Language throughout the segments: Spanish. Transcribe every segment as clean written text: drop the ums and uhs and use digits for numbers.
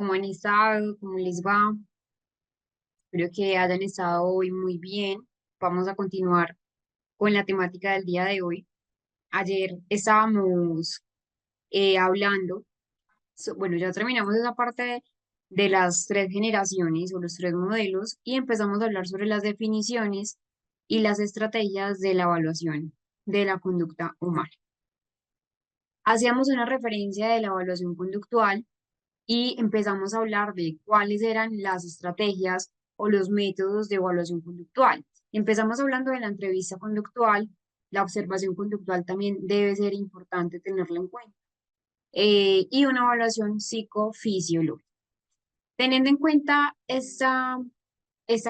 ¿Cómo han estado? ¿Cómo les va? Espero que hayan estado hoy muy bien. Vamos a continuar con la temática del día de hoy. Ayer estábamos hablando, bueno, ya terminamos esa parte de las tres generaciones o los tres modelos y empezamos a hablar sobre las definiciones y las estrategias de la evaluación de la conducta humana. Hacíamos una referencia de la evaluación conductual y empezamos a hablar de cuáles eran las estrategias o los métodos de evaluación conductual. Empezamos hablando de la entrevista conductual, la observación conductual también debe ser importante tenerla en cuenta, y una evaluación psicofisiológica. Teniendo en cuenta esta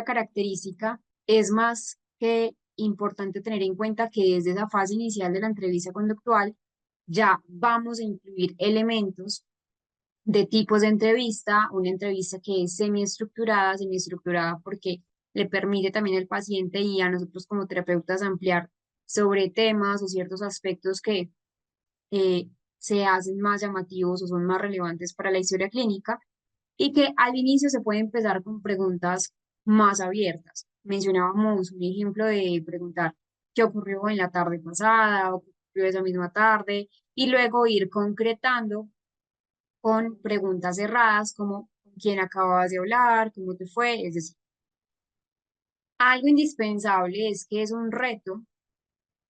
característica, es más que importante tener en cuenta que desde esa fase inicial de la entrevista conductual ya vamos a incluir elementos de tipos de entrevista, una entrevista que es semiestructurada porque le permite también al paciente y a nosotros como terapeutas ampliar sobre temas o ciertos aspectos que eh, se hacen más llamativos o son más relevantes para la historia clínica y que al inicio se puede empezar con preguntas más abiertas. Mencionábamos un ejemplo de preguntar qué ocurrió en la tarde pasada o qué ocurrió esa misma tarde y luego ir concretando con preguntas cerradas como ¿con quién acababas de hablar? ¿Cómo te fue? Es decir, algo indispensable es que es un reto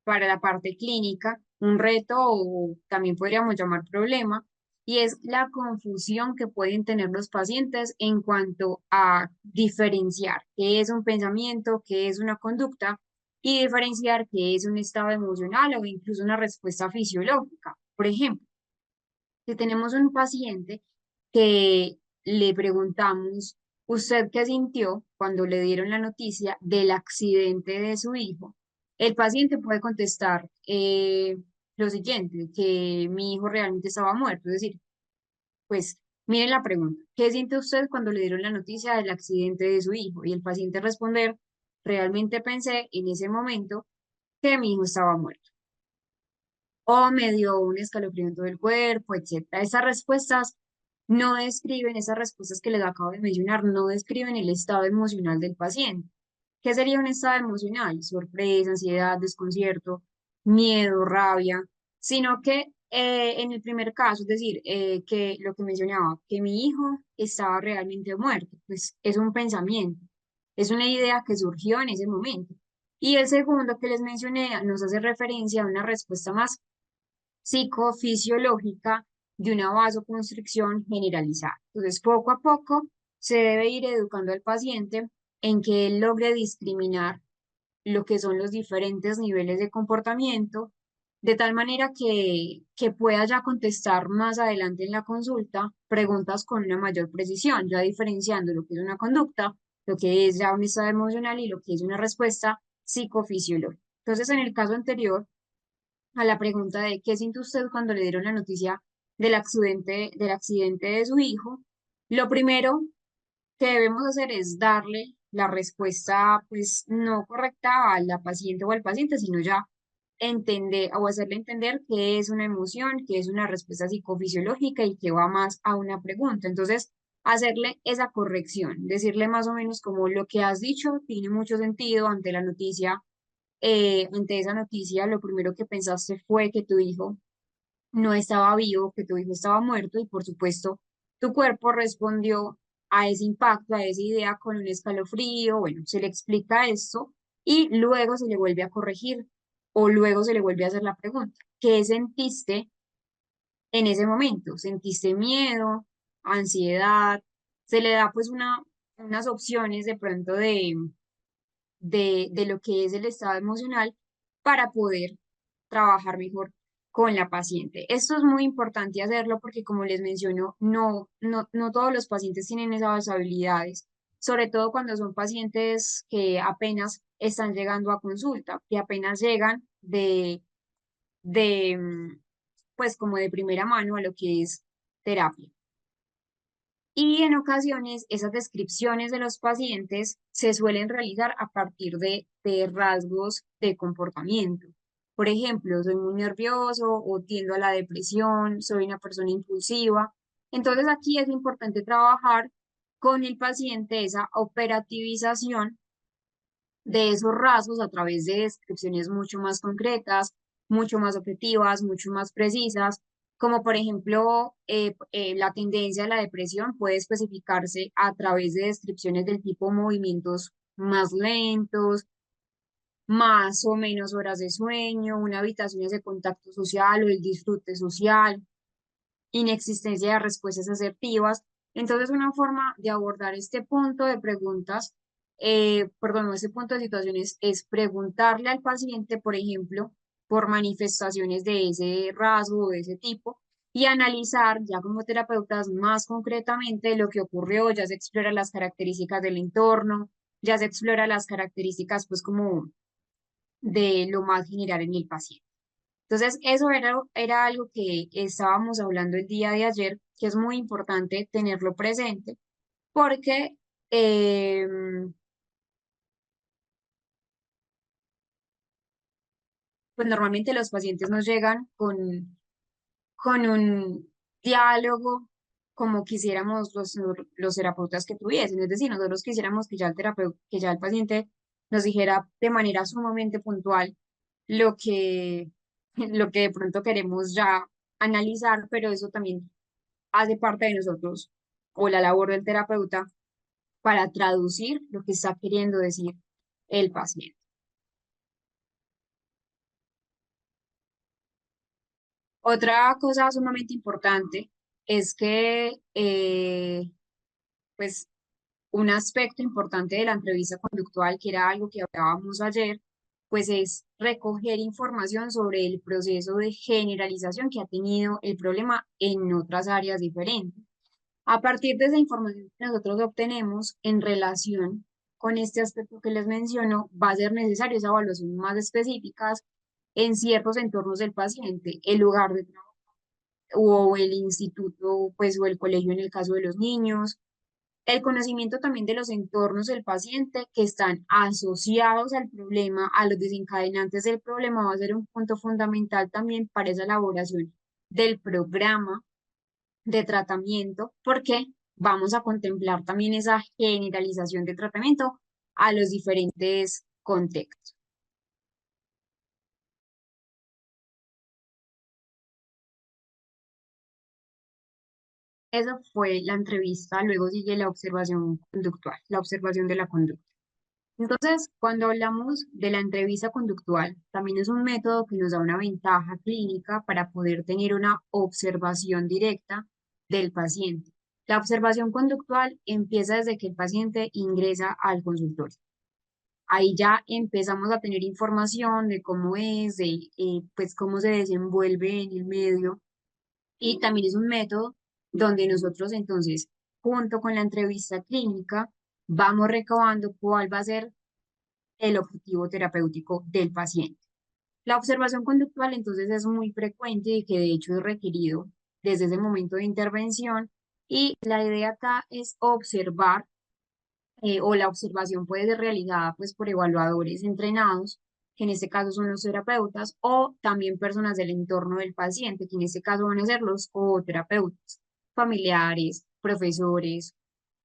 para la parte clínica, un reto o también podríamos llamar problema, y es la confusión que pueden tener los pacientes en cuanto a diferenciar qué es un pensamiento, qué es una conducta y diferenciar qué es un estado emocional o incluso una respuesta fisiológica. Por ejemplo, si tenemos un paciente que le preguntamos, ¿usted qué sintió cuando le dieron la noticia del accidente de su hijo? El paciente puede contestar lo siguiente, que mi hijo realmente estaba muerto. Es decir, pues miren la pregunta, ¿qué siente usted cuando le dieron la noticia del accidente de su hijo? Y el paciente responder, realmente pensé en ese momento que mi hijo estaba muerto o me dio un escalofrío en todo el cuerpo, etcétera. Esas respuestas que les acabo de mencionar, no describen el estado emocional del paciente. ¿Qué sería un estado emocional? Sorpresa, ansiedad, desconcierto, miedo, rabia, sino que en el primer caso, es decir, que lo que mencionaba, que mi hijo estaba realmente muerto, pues es un pensamiento, es una idea que surgió en ese momento. Y el segundo que les mencioné nos hace referencia a una respuesta más psicofisiológica de una vasoconstricción generalizada. Entonces, poco a poco se debe ir educando al paciente en que él logre discriminar lo que son los diferentes niveles de comportamiento, de tal manera que pueda ya contestar más adelante en la consulta preguntas con una mayor precisión, ya diferenciando lo que es una conducta, lo que es ya un estado emocional y lo que es una respuesta psicofisiológica. Entonces, en el caso anterior, a la pregunta de qué sintió usted cuando le dieron la noticia del accidente de su hijo, lo primero que debemos hacer es darle la respuesta, pues, no correcta a la paciente o al paciente, sino ya entender o hacerle entender qué es una emoción, qué es una respuesta psicofisiológica y que va más a una pregunta. Entonces, hacerle esa corrección, decirle más o menos como lo que has dicho tiene mucho sentido ante la noticia, ante esa noticia, lo primero que pensaste fue que tu hijo no estaba vivo, que tu hijo estaba muerto y por supuesto tu cuerpo respondió a ese impacto, a esa idea con un escalofrío. Bueno, se le explica esto y luego se le vuelve a corregir o luego se le vuelve a hacer la pregunta, ¿qué sentiste en ese momento? ¿Sentiste miedo, ansiedad? Se le da pues unas opciones de pronto de lo que es el estado emocional para poder trabajar mejor con la paciente. Esto es muy importante hacerlo porque, como les menciono, no todos los pacientes tienen esas habilidades, sobre todo cuando son pacientes que apenas están llegando a consulta, que apenas llegan de pues como de primera mano a lo que es terapia. Y en ocasiones esas descripciones de los pacientes se suelen realizar a partir de rasgos de comportamiento. Por ejemplo, soy muy nervioso o tiendo a la depresión, soy una persona impulsiva. Entonces aquí es importante trabajar con el paciente esa operativización de esos rasgos a través de descripciones mucho más concretas, mucho más objetivas, mucho más precisas, como por ejemplo la tendencia a la depresión puede especificarse a través de descripciones del tipo movimientos más lentos, más o menos horas de sueño, una habitación de contacto social o el disfrute social, inexistencia de respuestas asertivas. Entonces, una forma de abordar este punto de preguntas, perdón, no, este punto de situaciones es preguntarle al paciente, por ejemplo, por manifestaciones de ese rasgo o de ese tipo y analizar ya como terapeutas más concretamente lo que ocurrió, ya se explora las características del entorno, ya se explora las características pues como de lo más general en el paciente. Entonces, eso era algo que estábamos hablando el día de ayer, que es muy importante tenerlo presente, porque eh, pues normalmente los pacientes nos llegan con un diálogo como quisiéramos los terapeutas que tuviesen. Es decir, nosotros quisiéramos que ya que ya el paciente nos dijera de manera sumamente puntual lo que, lo que de pronto queremos ya analizar, pero eso también hace parte de nosotros o la labor del terapeuta para traducir lo que está queriendo decir el paciente. Otra cosa sumamente importante es que, pues, un aspecto importante de la entrevista conductual, que era algo que hablábamos ayer, pues es recoger información sobre el proceso de generalización que ha tenido el problema en otras áreas diferentes. A partir de esa información que nosotros obtenemos en relación con este aspecto que les menciono, va a ser necesario esa evaluación más específicas en ciertos entornos del paciente, el lugar de trabajo o el instituto, pues, o el colegio en el caso de los niños, el conocimiento también de los entornos del paciente que están asociados al problema, a los desencadenantes del problema, va a ser un punto fundamental también para esa elaboración del programa de tratamiento, porque vamos a contemplar también esa generalización de tratamiento a los diferentes contextos. Esa fue la entrevista, luego sigue la observación conductual, la observación de la conducta. Entonces, cuando hablamos de la entrevista conductual, también es un método que nos da una ventaja clínica para poder tener una observación directa del paciente. La observación conductual empieza desde que el paciente ingresa al consultorio. Ahí ya empezamos a tener información de cómo es, de pues cómo se desenvuelve en el medio y también es un método donde nosotros entonces, junto con la entrevista clínica, vamos recabando cuál va a ser el objetivo terapéutico del paciente. La observación conductual entonces es muy frecuente y que de hecho es requerido desde ese momento de intervención y la idea acá es observar o la observación puede ser realizada pues por evaluadores entrenados, que en este caso son los terapeutas, o también personas del entorno del paciente, que en este caso van a ser los coterapeutas, familiares, profesores,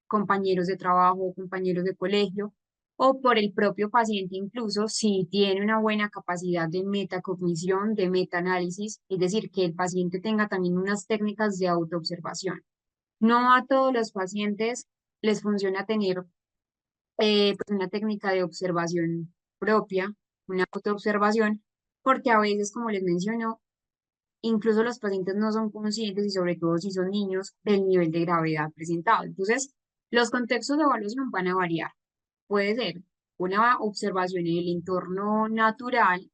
compañeros de trabajo, compañeros de colegio, o por el propio paciente incluso si tiene una buena capacidad de metacognición, de metaanálisis, es decir, que el paciente tenga también unas técnicas de autoobservación. No a todos los pacientes les funciona tener pues una técnica de observación propia, una autoobservación, porque a veces, como les menciono, incluso los pacientes no son conscientes y sobre todo si son niños del nivel de gravedad presentado. Entonces, los contextos de evaluación van a variar. Puede ser una observación en el entorno natural,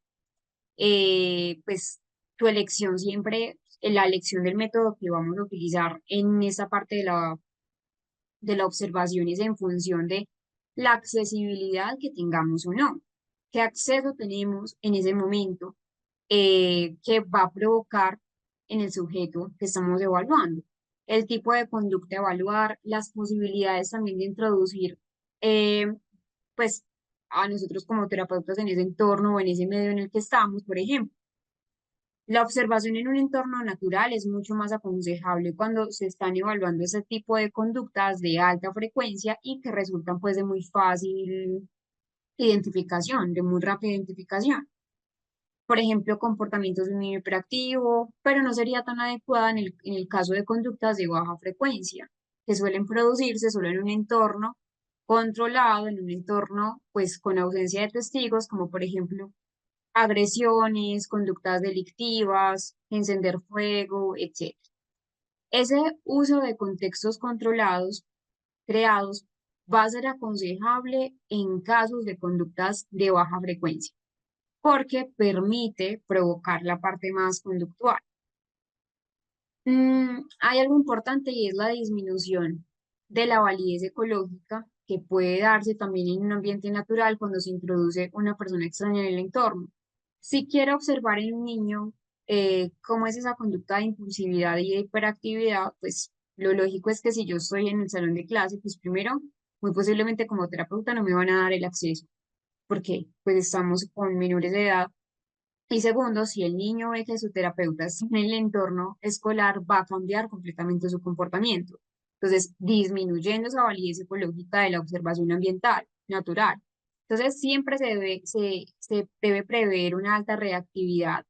pues tu elección siempre, la elección del método que vamos a utilizar en esta parte de la observación es en función de la accesibilidad que tengamos o no. ¿Qué acceso tenemos en ese momento que va a provocar en el sujeto que estamos evaluando? El tipo de conducta a evaluar, las posibilidades también de introducir, eh, pues, a nosotros como terapeutas en ese entorno o en ese medio en el que estamos, por ejemplo. La observación en un entorno natural es mucho más aconsejable cuando se están evaluando ese tipo de conductas de alta frecuencia y que resultan pues de muy fácil identificación, de muy rápida identificación. Por ejemplo, comportamientos de un niño hiperactivo, pero no sería tan adecuada en el caso de conductas de baja frecuencia, que suelen producirse solo en un entorno controlado, en un entorno pues con ausencia de testigos, como por ejemplo agresiones, conductas delictivas, encender fuego, etc. Ese uso de contextos controlados, creados, va a ser aconsejable en casos de conductas de baja frecuencia, porque permite provocar la parte más conductual. Hay algo importante y es la disminución de la validez ecológica que puede darse también en un ambiente natural cuando se introduce una persona extraña en el entorno. Si quiero observar en un niño cómo es esa conducta de impulsividad y de hiperactividad, pues lo lógico es que si yo estoy en el salón de clase, pues primero, muy posiblemente como terapeuta no me van a dar el acceso, porque pues estamos con menores de edad y segundo, si el niño ve que su terapeuta está en el entorno escolar, va a cambiar completamente su comportamiento. Entonces, disminuyendo esa validez ecológica de la observación ambiental, natural. Entonces, siempre se debe prever una alta reactividad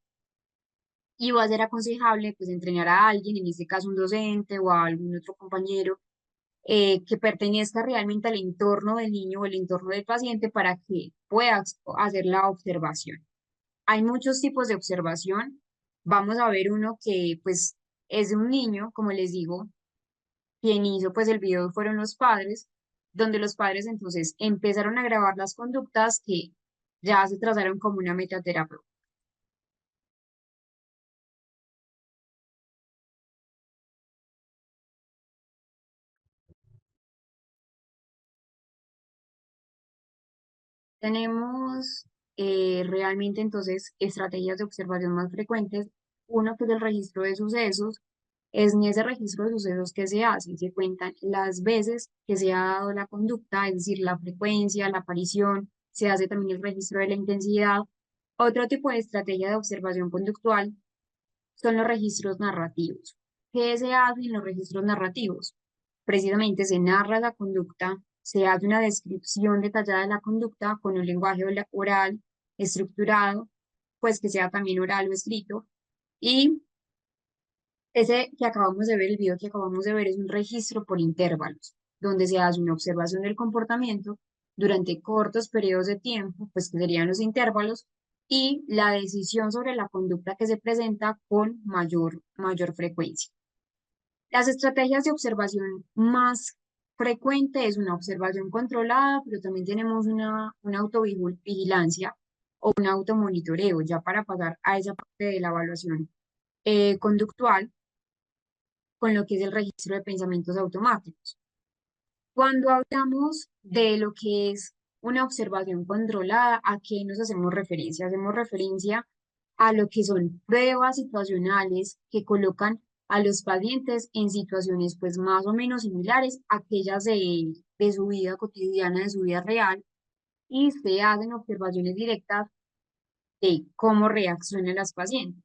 y va a ser aconsejable pues entrenar a alguien, en este caso un docente o a algún otro compañero, que pertenezca realmente al entorno del niño o el entorno del paciente para que pueda hacer la observación. Hay muchos tipos de observación. Vamos a ver uno que pues es de un niño, como les digo, quien hizo pues el video fueron los padres, donde los padres entonces empezaron a grabar las conductas que ya se trazaron como una metaterapia. Tenemos realmente entonces estrategias de observación más frecuentes. Uno que es el registro de sucesos. Es en ese registro de sucesos que se hace, se cuentan las veces que se ha dado la conducta, es decir, la frecuencia, la aparición, se hace también el registro de la intensidad. Otro tipo de estrategia de observación conductual son los registros narrativos. ¿Qué se hace en los registros narrativos? Precisamente se narra la conducta, se hace una descripción detallada de la conducta con un lenguaje oral estructurado, pues que sea también oral o escrito, y ese que acabamos de ver, el video que acabamos de ver, es un registro por intervalos, donde se hace una observación del comportamiento durante cortos periodos de tiempo, pues que serían los intervalos, y la decisión sobre la conducta que se presenta con mayor frecuencia. Las estrategias de observación más frecuente es una observación controlada, pero también tenemos una autovigilancia o un automonitoreo, ya para pasar a esa parte de la evaluación conductual con lo que es el registro de pensamientos automáticos. Cuando hablamos de lo que es una observación controlada, ¿a qué nos hacemos referencia? Hacemos referencia a lo que son pruebas situacionales que colocan a los pacientes en situaciones pues más o menos similares a aquellas de su vida cotidiana, de su vida real, y se hacen observaciones directas de cómo reaccionan las pacientes.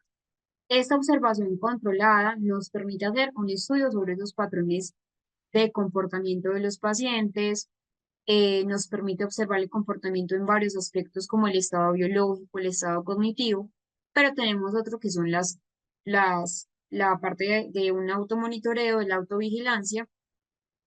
Esta observación controlada nos permite hacer un estudio sobre los patrones de comportamiento de los pacientes, nos permite observar el comportamiento en varios aspectos como el estado biológico, el estado cognitivo, pero tenemos otro que son la parte de un automonitoreo, de la autovigilancia,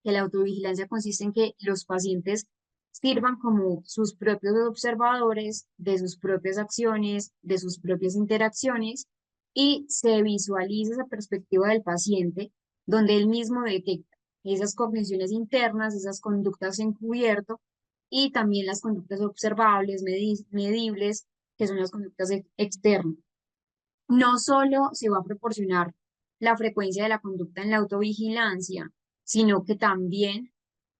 que la autovigilancia consiste en que los pacientes sirvan como sus propios observadores de sus propias acciones, de sus propias interacciones, y se visualiza esa perspectiva del paciente donde él mismo detecta esas cogniciones internas, esas conductas encubierto y también las conductas observables, medibles, que son las conductas externas. No solo se va a proporcionar la frecuencia de la conducta en la autovigilancia, sino que también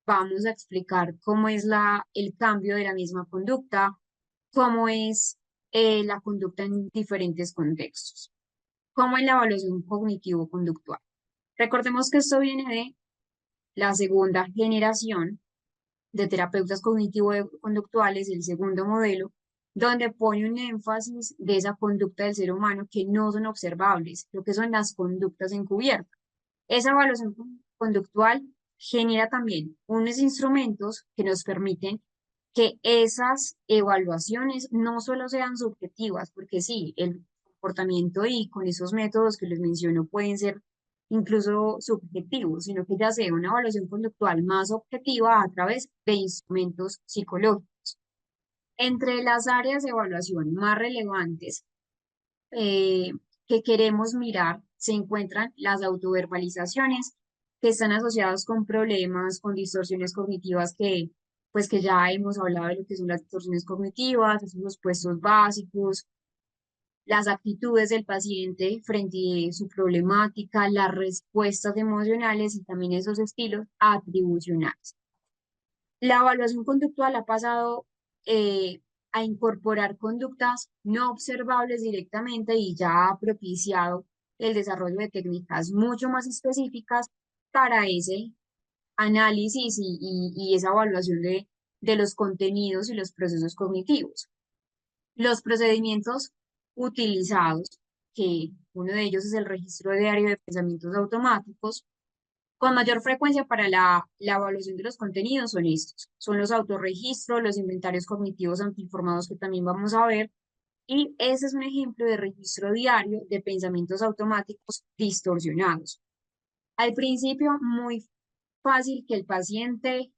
vamos a explicar cómo es el cambio de la misma conducta, cómo es la conducta en diferentes contextos, como en la evaluación cognitivo-conductual. Recordemos que esto viene de la segunda generación de terapeutas cognitivo-conductuales, el segundo modelo, donde pone un énfasis de esa conducta del ser humano que no son observables, lo que son las conductas encubiertas. Esa evaluación conductual genera también unos instrumentos que nos permiten que esas evaluaciones no solo sean subjetivas, porque sí, el comportamiento y con esos métodos que les menciono pueden ser incluso subjetivos, sino que ya sea una evaluación conductual más objetiva a través de instrumentos psicológicos. Entre las áreas de evaluación más relevantes eh, que queremos mirar se encuentran las autoverbalizaciones que están asociadas con problemas, con distorsiones cognitivas pues que ya hemos hablado de lo que son las distorsiones cognitivas, esos puestos básicos, las actitudes del paciente frente a su problemática, las respuestas emocionales y también esos estilos atribucionales. La evaluación conductual ha pasado eh, a incorporar conductas no observables directamente y ya ha propiciado el desarrollo de técnicas mucho más específicas para ese análisis y esa evaluación de los contenidos y los procesos cognitivos. Los procedimientos utilizados, que uno de ellos es el registro diario de pensamientos automáticos, con mayor frecuencia para la evaluación de los contenidos son estos. Son los autorregistros, los inventarios cognitivos antiinformados que también vamos a ver. Y ese es un ejemplo de registro diario de pensamientos automáticos distorsionados. Al principio, muy fácil que el paciente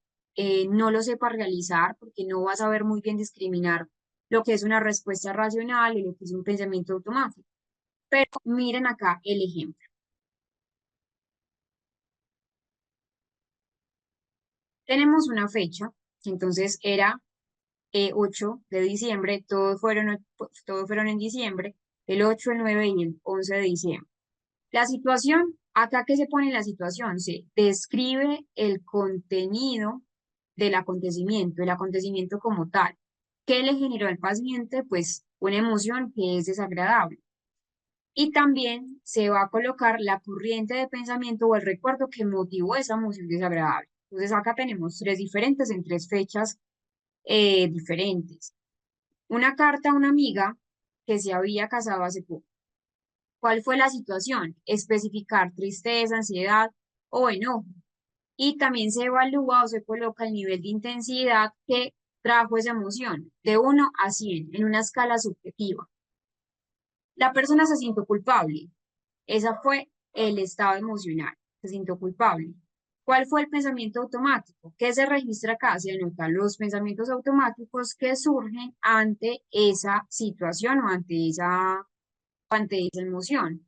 no lo sepa realizar porque no va a saber muy bien discriminar lo que es una respuesta racional y lo que es un pensamiento automático. Pero miren acá el ejemplo. Tenemos una fecha, que entonces era 8 de diciembre, todos fueron en diciembre, el 8, el 9 y el 11 de diciembre. La situación, acá que se pone en la situación, se describe el contenido del acontecimiento, el acontecimiento como tal. ¿Qué le generó al paciente? Pues una emoción que es desagradable. Y también se va a colocar la corriente de pensamiento o el recuerdo que motivó esa emoción desagradable. Entonces acá tenemos tres diferentes en tres fechas diferentes. Una carta a una amiga que se había casado hace poco. ¿Cuál fue la situación? Especificar tristeza, ansiedad o enojo. Y también se evalúa o se coloca el nivel de intensidad que trajo esa emoción, de 1 a 100 en una escala subjetiva. La persona se sintió culpable. Ese fue el estado emocional. Se sintió culpable. ¿Cuál fue el pensamiento automático? ¿Qué se registra acá? Se anotan los pensamientos automáticos que surgen ante esa situación o ante esa emoción.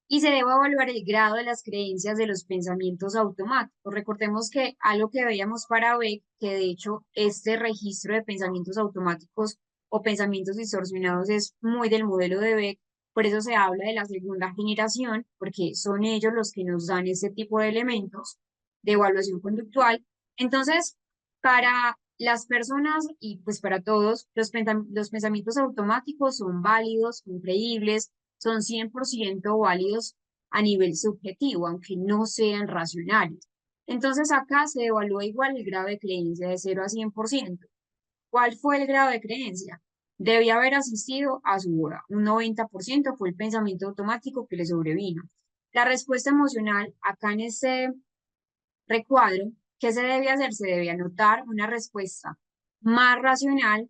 Y se debe evaluar el grado de las creencias de los pensamientos automáticos. Recordemos que algo que veíamos para Beck, que de hecho este registro de pensamientos automáticos o pensamientos distorsionados es muy del modelo de Beck, por eso se habla de la segunda generación, porque son ellos los que nos dan este tipo de elementos de evaluación conductual. Entonces, para las personas y pues para todos, los pensamientos automáticos son válidos, son creíbles, son 100% válidos a nivel subjetivo, aunque no sean racionales. Entonces acá se evalúa igual el grado de creencia de 0 a 100%. ¿Cuál fue el grado de creencia? Debía haber asistido a su boda. Un 90% fue el pensamiento automático que le sobrevino. La respuesta emocional, acá en este recuadro, ¿qué se debe hacer? Se debe anotar una respuesta más racional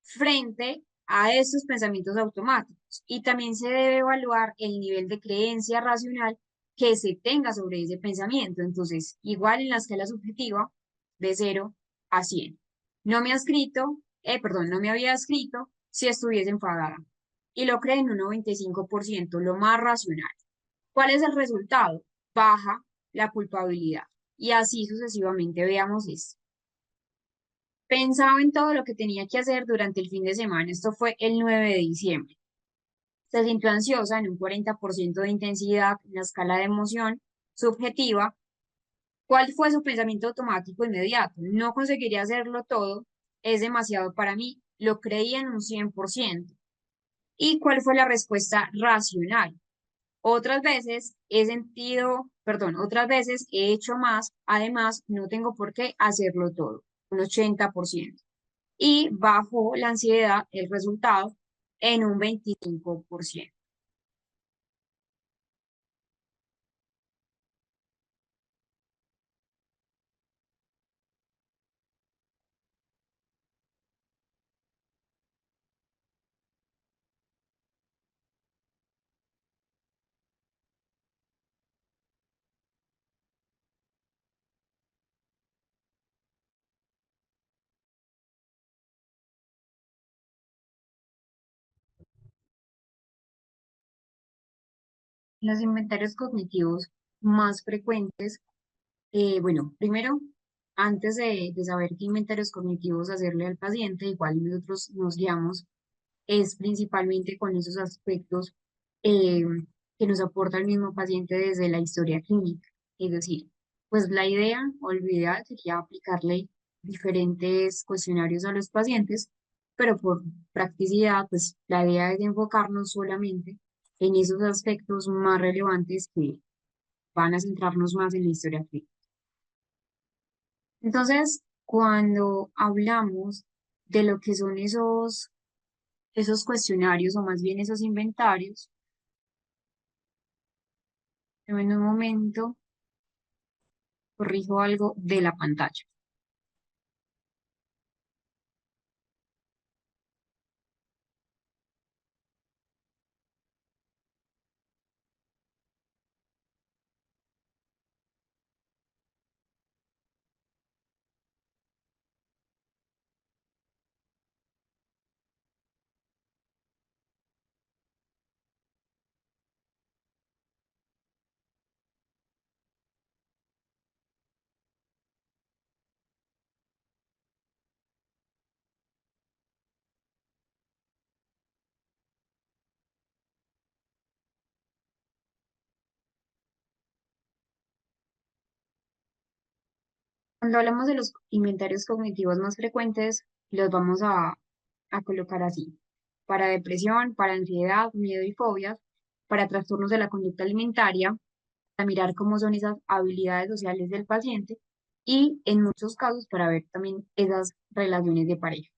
frente a estos pensamientos automáticos. Y también se debe evaluar el nivel de creencia racional que se tenga sobre ese pensamiento. Entonces, igual en la escala subjetiva, de 0 a 100. No me ha escrito, perdón, no me había escrito si estuviese enfadada. Y lo creen un 95%, lo más racional. ¿Cuál es el resultado? Baja la culpabilidad. Y así sucesivamente veamos esto. Pensaba en todo lo que tenía que hacer durante el fin de semana. Esto fue el 9 de diciembre. Se sintió ansiosa en un 40% de intensidad en la escala de emoción subjetiva. ¿Cuál fue su pensamiento automático inmediato? No conseguiría hacerlo todo. Es demasiado para mí. Lo creía en un 100%. ¿Y cuál fue la respuesta racional? Otras veces he sentido, perdón, otras veces he hecho más. Además, no tengo por qué hacerlo todo. Un 80%. y bajó la ansiedad, el resultado, en un 25%. Los inventarios cognitivos más frecuentes, bueno, primero, antes de saber qué inventarios cognitivos hacerle al paciente, igual nosotros nos guiamos, es principalmente con esos aspectos eh, que nos aporta el mismo paciente desde la historia clínica. Es decir, pues la idea o la idea sería aplicarle diferentes cuestionarios a los pacientes, pero por practicidad, pues la idea es enfocarnos solamente en esos aspectos más relevantes que van a centrarnos más en la historia clínica. Entonces, cuando hablamos de lo que son esos cuestionarios o más bien esos inventarios, en un momento corrijo algo de la pantalla. Cuando hablamos de los inventarios cognitivos más frecuentes, los vamos a colocar así. Para depresión, para ansiedad, miedo y fobias, para trastornos de la conducta alimentaria, para mirar cómo son esas habilidades sociales del paciente y en muchos casos para ver también esas relaciones de pareja.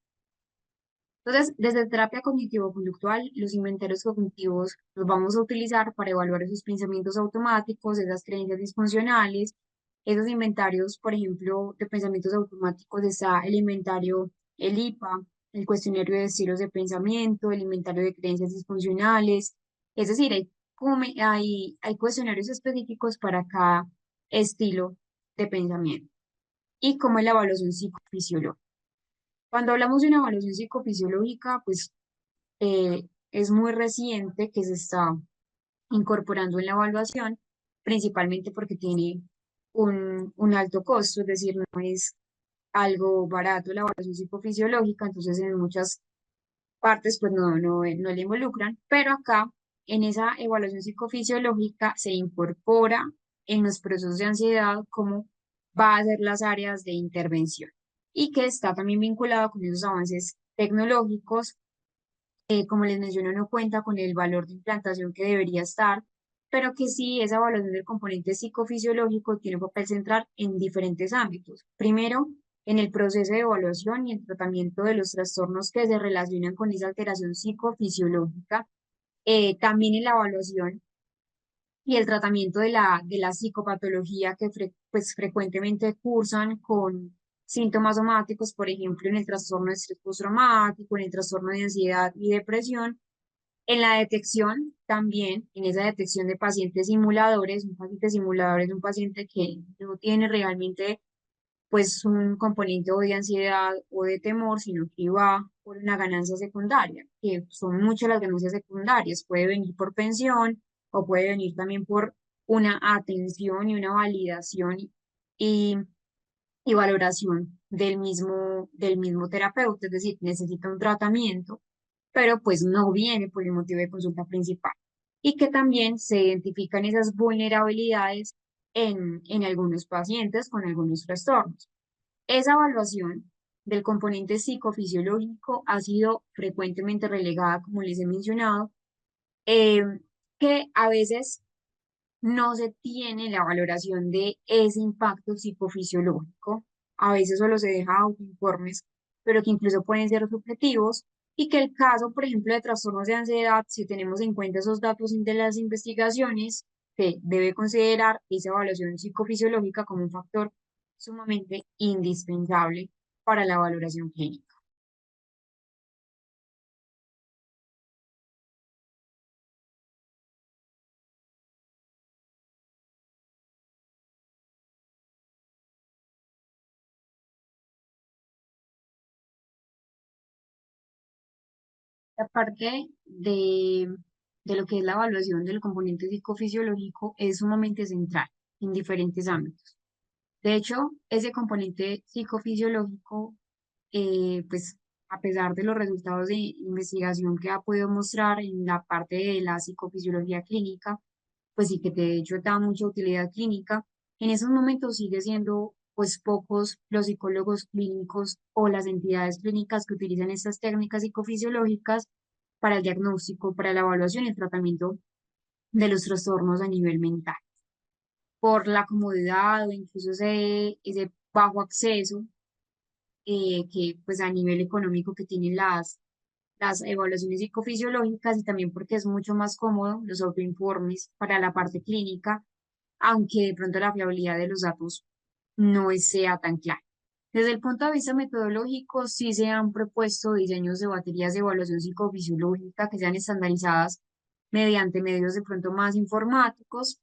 Entonces, desde terapia cognitivo-conductual, los inventarios cognitivos los vamos a utilizar para evaluar esos pensamientos automáticos, esas creencias disfuncionales, esos inventarios, por ejemplo, de pensamientos automáticos está el inventario, el IPA, el cuestionario de estilos de pensamiento, el inventario de creencias disfuncionales, es decir, hay cuestionarios específicos para cada estilo de pensamiento y como es la evaluación psicofisiológica. Cuando hablamos de una evaluación psicofisiológica, pues es muy reciente que se está incorporando en la evaluación, principalmente porque tiene un alto costo, es decir, no es algo barato la evaluación psicofisiológica, entonces en muchas partes pues no le involucran, pero acá en esa evaluación psicofisiológica se incorpora en los procesos de ansiedad cómo va a ser las áreas de intervención y que está también vinculado con esos avances tecnológicos, como les menciono, no cuenta con el valor de implantación que debería estar, pero que sí, esa evaluación del componente psicofisiológico tiene un papel central en diferentes ámbitos. Primero, en el proceso de evaluación y el tratamiento de los trastornos que se relacionan con esa alteración psicofisiológica, también en la evaluación y el tratamiento de la psicopatología que pues, frecuentemente cursan con síntomas somáticos, por ejemplo, en el trastorno de estrés postraumático, en el trastorno de ansiedad y depresión, en la detección también, en esa detección de pacientes simuladores, un paciente simulador es un paciente que no tiene realmente pues un componente o de ansiedad o de temor, sino que va por una ganancia secundaria, que son muchas las ganancias secundarias, puede venir por pensión o puede venir también por una atención y una validación y, y valoración del mismo terapeuta, es decir, necesita un tratamiento pero pues no viene por el motivo de consulta principal. Y que también se identifican esas vulnerabilidades en algunos pacientes con algunos trastornos. Esa evaluación del componente psicofisiológico ha sido frecuentemente relegada, como les he mencionado, eh, que a veces no se tiene la valoración de ese impacto psicofisiológico, a veces solo se deja autoinformes, pero que incluso pueden ser subjetivos, y que el caso, por ejemplo, de trastornos de ansiedad, si tenemos en cuenta esos datos de las investigaciones, se debe considerar esa evaluación psicofisiológica como un factor sumamente indispensable para la valoración clínica. La parte de lo que es la evaluación del componente psicofisiológico es sumamente central en diferentes ámbitos. De hecho, ese componente psicofisiológico, pues a pesar de los resultados de investigación que ha podido mostrar en la parte de la psicofisiología clínica, pues sí que de hecho da mucha utilidad clínica, en esos momentos sigue siendo pues pocos los psicólogos clínicos o las entidades clínicas que utilizan estas técnicas psicofisiológicas para el diagnóstico, para la evaluación y el tratamiento de los trastornos a nivel mental. Por la comodidad o incluso ese bajo acceso que pues a nivel económico que tienen las evaluaciones psicofisiológicas y también porque es mucho más cómodo los autoinformes para la parte clínica, aunque de pronto la fiabilidad de los datos no sea tan clara. Desde el punto de vista metodológico, sí se han propuesto diseños de baterías de evaluación psicofisiológica que sean estandarizadas mediante medios de pronto más informáticos,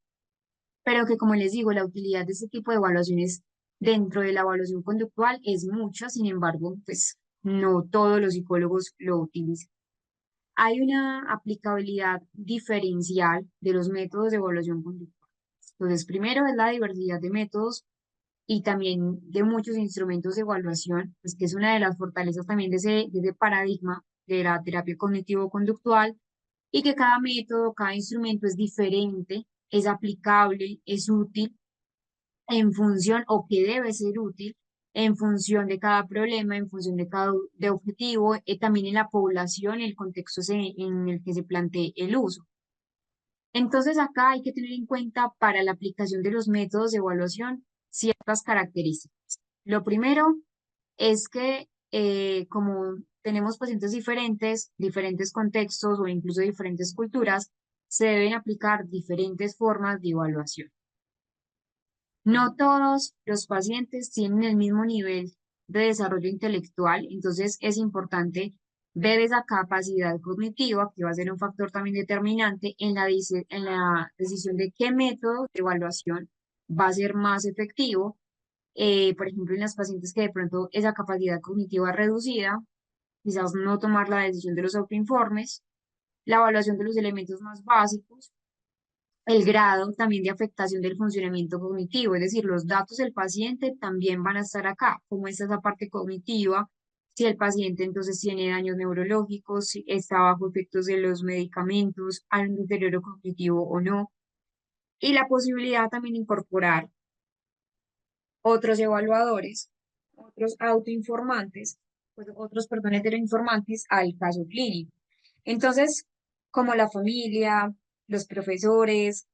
pero que como les digo, la utilidad de este tipo de evaluaciones dentro de la evaluación conductual es mucha, sin embargo, pues no todos los psicólogos lo utilizan. Hay una aplicabilidad diferencial de los métodos de evaluación conductual. Entonces, primero es la diversidad de métodos y también de muchos instrumentos de evaluación, pues que es una de las fortalezas también de ese paradigma de la terapia cognitivo-conductual, y que cada método, cada instrumento es diferente, es aplicable, es útil en función o que debe ser útil en función de cada problema, en función de cada de objetivo, también en la población, el contexto en el que se plantee el uso. Entonces, acá hay que tener en cuenta para la aplicación de los métodos de evaluación ciertas características. Lo primero es que como tenemos pacientes diferentes, diferentes contextos o incluso diferentes culturas, se deben aplicar diferentes formas de evaluación. No todos los pacientes tienen el mismo nivel de desarrollo intelectual, entonces es importante ver esa capacidad cognitiva, que va a ser un factor también determinante en en la decisión de qué método de evaluación va a ser más efectivo. Por ejemplo, en las pacientes que de pronto esa capacidad cognitiva es reducida, quizás no tomar la decisión de los autoinformes, la evaluación de los elementos más básicos, el grado también de afectación del funcionamiento cognitivo, es decir, los datos del paciente también van a estar acá, como es esa parte cognitiva, si el paciente entonces tiene daños neurológicos, si está bajo efectos de los medicamentos, hay un deterioro cognitivo o no, y la posibilidad también de incorporar otros evaluadores, otros autoinformantes, pues otros, perdón, heteroinformantes al caso clínico. Entonces, como la familia, los profesores,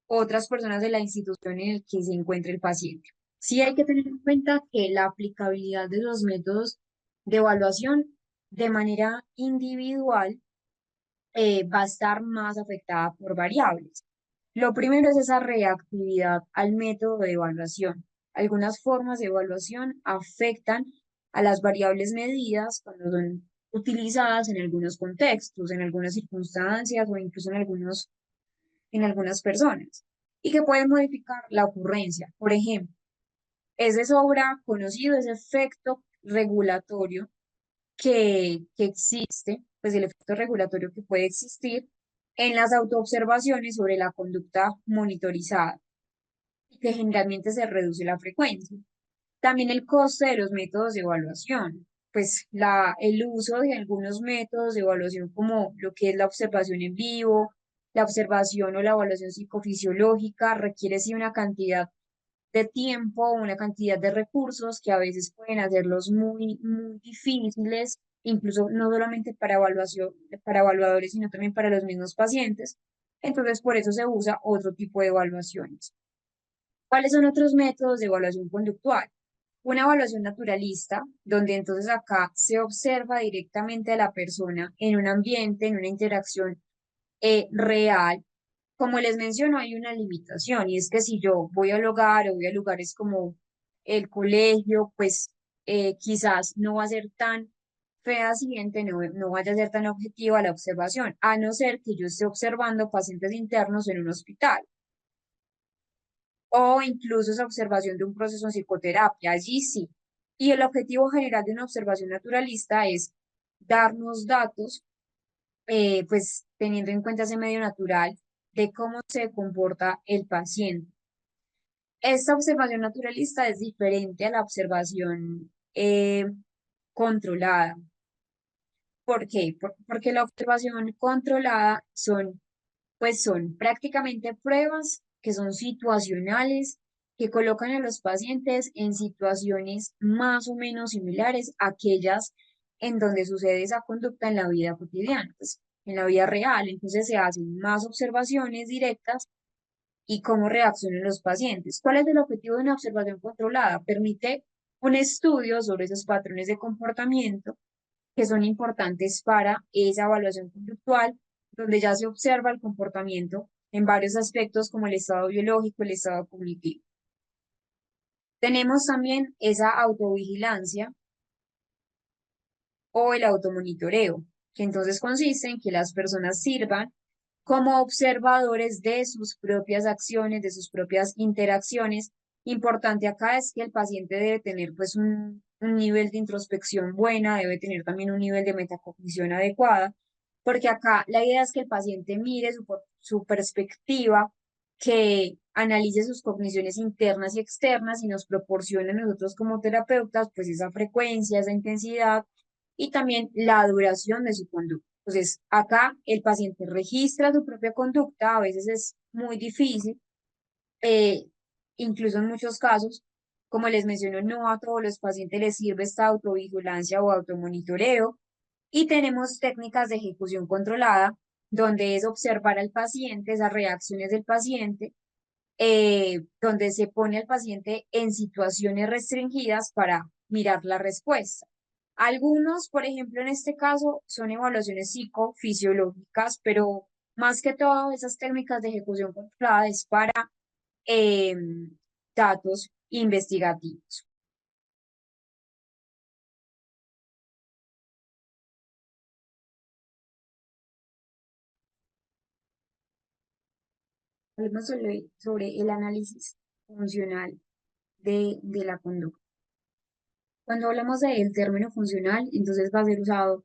otras personas de la institución en el que se encuentra el paciente. Sí hay que tener en cuenta que la aplicabilidad de los métodos de evaluación de manera individual va a estar más afectada por variables. Lo primero es esa reactividad al método de evaluación. Algunas formas de evaluación afectan a las variables medidas cuando son utilizadas en algunos contextos, en algunas circunstancias o incluso en algunas personas y que pueden modificar la ocurrencia. Por ejemplo, es de sobra conocido ese efecto regulatorio que existe, pues el efecto regulatorio que puede existir en las autoobservaciones sobre la conducta monitorizada y que generalmente se reduce la frecuencia. También el coste de los métodos de evaluación, pues el uso de algunos métodos de evaluación como lo que es la observación en vivo, la observación o la evaluación psicofisiológica requiere sí una cantidad de tiempo, una cantidad de recursos que a veces pueden hacerlos muy difíciles, incluso no solamente para evaluación, para evaluadores, sino también para los mismos pacientes. Entonces, por eso se usa otro tipo de evaluaciones. ¿Cuáles son otros métodos de evaluación conductual? Una evaluación naturalista, donde entonces acá se observa directamente a la persona en un ambiente, en una interacción real. Como les menciono, hay una limitación y es que si yo voy al hogar o voy a lugares como el colegio, pues quizás no va a ser tan fehaciente, no vaya a ser tan objetiva la observación, a no ser que yo esté observando pacientes internos en un hospital o incluso esa observación de un proceso en psicoterapia, allí sí. Y el objetivo general de una observación naturalista es darnos datos, pues teniendo en cuenta ese medio natural de cómo se comporta el paciente. Esta observación naturalista es diferente a la observación controlada. ¿Por qué? Porque la observación controlada son prácticamente pruebas que son situacionales, que colocan a los pacientes en situaciones más o menos similares a aquellas en donde sucede esa conducta en la vida cotidiana, pues, en la vida real. Entonces se hacen más observaciones directas y cómo reaccionan los pacientes. ¿Cuál es el objetivo de una observación controlada? Permite un estudio sobre esos patrones de comportamiento que son importantes para esa evaluación conductual, donde ya se observa el comportamiento en varios aspectos como el estado biológico, el estado cognitivo. Tenemos también esa autovigilancia o el automonitoreo, que entonces consiste en que las personas sirvan como observadores de sus propias acciones, de sus propias interacciones. Importante acá es que el paciente debe tener pues un nivel de introspección buena, debe tener también un nivel de metacognición adecuada, porque acá la idea es que el paciente mire su perspectiva, que analice sus cogniciones internas y externas y nos proporcione a nosotros como terapeutas pues esa frecuencia, esa intensidad y también la duración de su conducta. Entonces, acá el paciente registra su propia conducta, a veces es muy difícil, eh, incluso en muchos casos, como les menciono, no a todos los pacientes les sirve esta autovigilancia o automonitoreo, y tenemos técnicas de ejecución controlada, donde es observar al paciente, esas reacciones del paciente, donde se pone al paciente en situaciones restringidas para mirar la respuesta. Algunos, por ejemplo, en este caso, son evaluaciones psicofisiológicas, pero más que todo, esas técnicas de ejecución controlada es para eh, datos investigativos. Hablemos sobre el análisis funcional de la conducta. Cuando hablamos del término funcional, entonces va a ser usado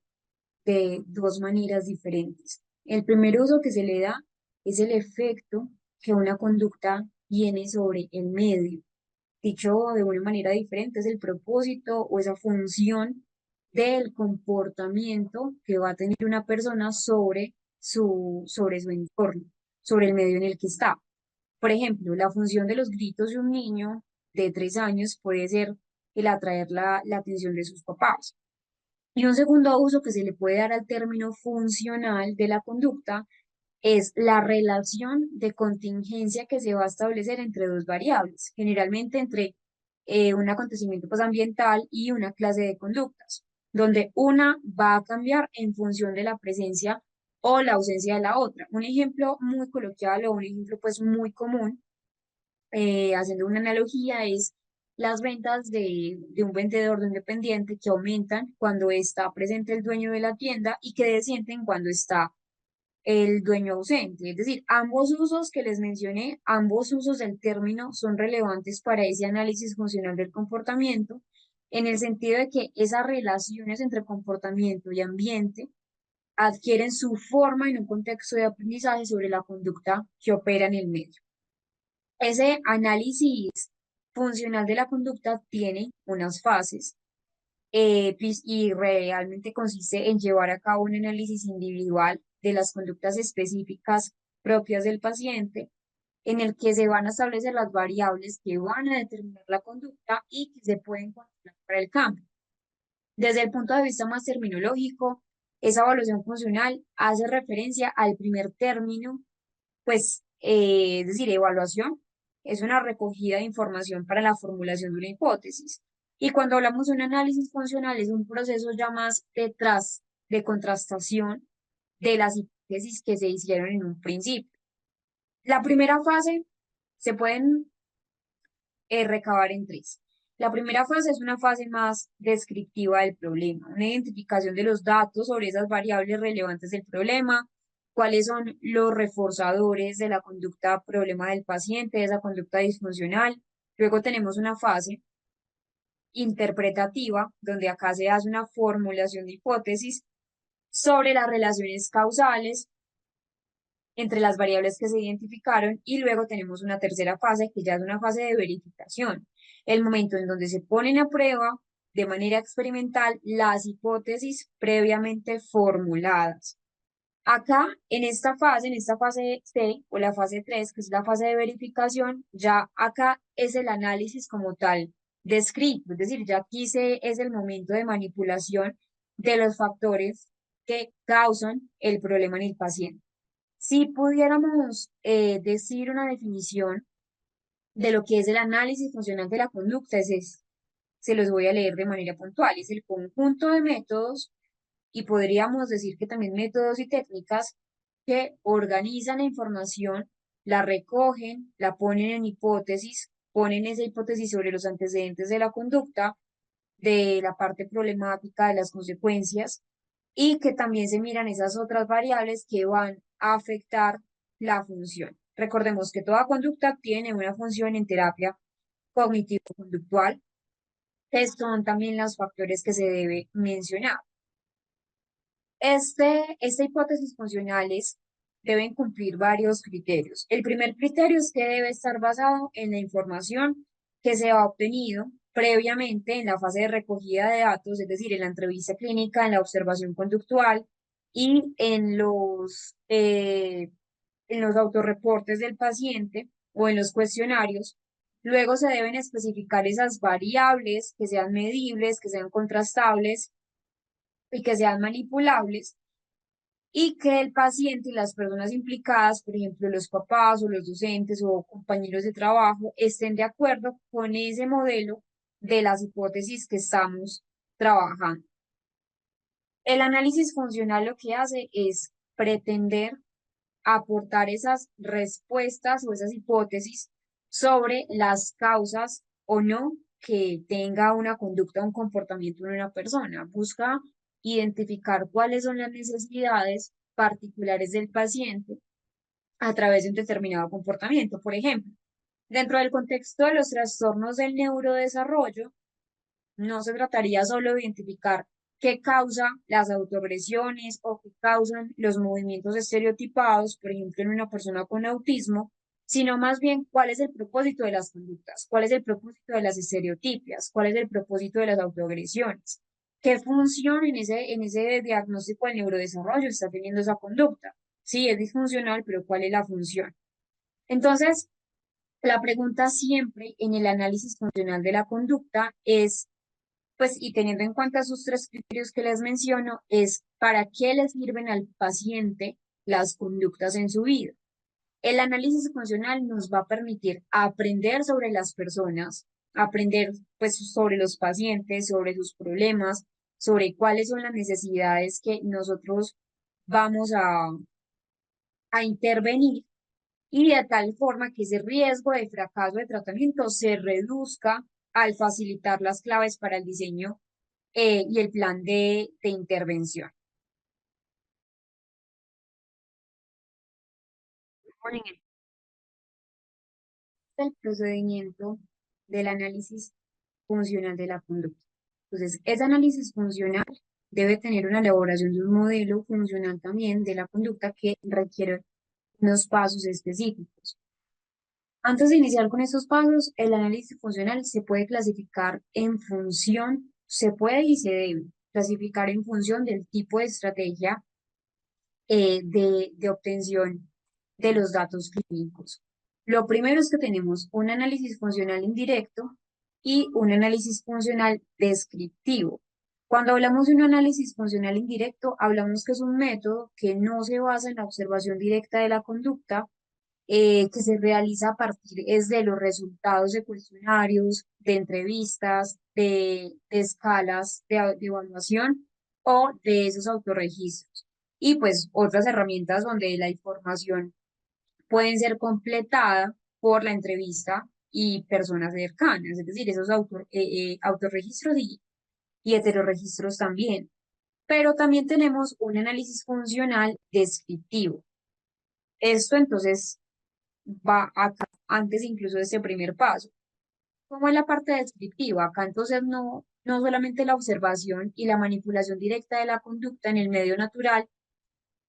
de dos maneras diferentes. El primer uso que se le da es el efecto que una conducta tiene sobre el medio. Dicho de una manera diferente, es el propósito o esa función del comportamiento que va a tener una persona sobre su entorno, sobre el medio en el que está. Por ejemplo, la función de los gritos de un niño de 3 años puede ser el atraer la atención de sus papás. Y un segundo uso que se le puede dar al término funcional de la conducta es la relación de contingencia que se va a establecer entre dos variables, generalmente entre un acontecimiento pues, ambiental y una clase de conductas, donde una va a cambiar en función de la presencia o la ausencia de la otra. Un ejemplo muy coloquial o un ejemplo pues muy común, haciendo una analogía, es las ventas de un vendedor de independiente que aumentan cuando está presente el dueño de la tienda y que descienden cuando está el dueño ausente. Es decir, ambos usos que les mencioné, ambos usos del término son relevantes para ese análisis funcional del comportamiento, en el sentido de que esas relaciones entre comportamiento y ambiente adquieren su forma en un contexto de aprendizaje sobre la conducta que opera en el medio. Ese análisis funcional de la conducta tiene unas fases, y realmente consiste en llevar a cabo un análisis individual de las conductas específicas propias del paciente, en el que se van a establecer las variables que van a determinar la conducta y que se pueden controlar para el cambio. Desde el punto de vista más terminológico, esa evaluación funcional hace referencia al primer término, pues, es decir, evaluación es una recogida de información para la formulación de una hipótesis. Y cuando hablamos de un análisis funcional, es un proceso ya más detrás de contrastación de las hipótesis que se hicieron en un principio. La primera fase se pueden recabar en tres. La primera fase es una fase más descriptiva del problema, una identificación de los datos sobre esas variables relevantes del problema, cuáles son los reforzadores de la conducta problema del paciente, de esa conducta disfuncional. Luego tenemos una fase interpretativa, donde acá se hace una formulación de hipótesis sobre las relaciones causales entre las variables que se identificaron y luego tenemos una tercera fase que ya es una fase de verificación, el momento en donde se ponen a prueba de manera experimental las hipótesis previamente formuladas. Acá, en esta fase C o la fase 3 que es la fase de verificación, ya acá es el análisis como tal descrito, es decir, ya aquí es el momento de manipulación de los factores que causan el problema en el paciente. Si pudiéramos decir una definición de lo que es el análisis funcional de la conducta, se los voy a leer de manera puntual. Es el conjunto de métodos y podríamos decir que también métodos y técnicas que organizan la información, la recogen, la ponen en hipótesis, ponen esa hipótesis sobre los antecedentes de la conducta, de la parte problemática, de las consecuencias, y que también se miran esas otras variables que van a afectar la función. Recordemos que toda conducta tiene una función en terapia cognitivo-conductual, que son también los factores que se debe mencionar. Esta hipótesis funcionales deben cumplir varios criterios. El primer criterio es que debe estar basado en la información que se ha obtenido previamente en la fase de recogida de datos, es decir, en la entrevista clínica, en la observación conductual y en los autorreportes del paciente o en los cuestionarios. Luego se deben especificar esas variables que sean medibles, que sean contrastables y que sean manipulables y que el paciente y las personas implicadas, por ejemplo, los papás o los docentes o compañeros de trabajo, estén de acuerdo con ese modelo de las hipótesis que estamos trabajando. El análisis funcional lo que hace es pretender aportar esas respuestas o esas hipótesis sobre las causas o no que tenga una conducta o un comportamiento en una persona. Busca identificar cuáles son las necesidades particulares del paciente a través de un determinado comportamiento. Por ejemplo, dentro del contexto de los trastornos del neurodesarrollo, no se trataría solo de identificar qué causa las autoagresiones o qué causan los movimientos estereotipados, por ejemplo, en una persona con autismo, sino más bien cuál es el propósito de las conductas, cuál es el propósito de las estereotipias, cuál es el propósito de las autoagresiones, qué función en ese diagnóstico del neurodesarrollo está teniendo esa conducta. Sí, es disfuncional, pero ¿cuál es la función? Entonces, la pregunta siempre en el análisis funcional de la conducta es pues, y teniendo en cuenta esos tres criterios que les menciono, es para qué le sirven al paciente las conductas en su vida. El análisis funcional nos va a permitir aprender sobre las personas, aprender pues sobre los pacientes, sobre sus problemas, sobre cuáles son las necesidades que nosotros vamos a intervenir y de tal forma que ese riesgo de fracaso de tratamiento se reduzca al facilitar las claves para el diseño y el plan de intervención. Ponen el procedimiento del análisis funcional de la conducta. Entonces, ese análisis funcional debe tener una elaboración de un modelo funcional también de la conducta que requiere unos pasos específicos. Antes de iniciar con estos pasos, el análisis funcional se puede clasificar en función, se puede y se debe clasificar en función del tipo de estrategia de obtención de los datos clínicos. Lo primero es que tenemos un análisis funcional indirecto y un análisis funcional descriptivo. Cuando hablamos de un análisis funcional indirecto, hablamos que es un método que no se basa en la observación directa de la conducta, que se realiza a partir es de los resultados de cuestionarios, de entrevistas, de escalas de evaluación o de esos autorregistros. Y pues otras herramientas donde la información pueden ser completada por la entrevista y personas cercanas, es decir, esos autorregistros y heterorregistros también. Pero también tenemos un análisis funcional descriptivo. Esto entonces va acá antes incluso de ese primer paso. Como en la parte descriptiva, acá entonces no solamente la observación y la manipulación directa de la conducta en el medio natural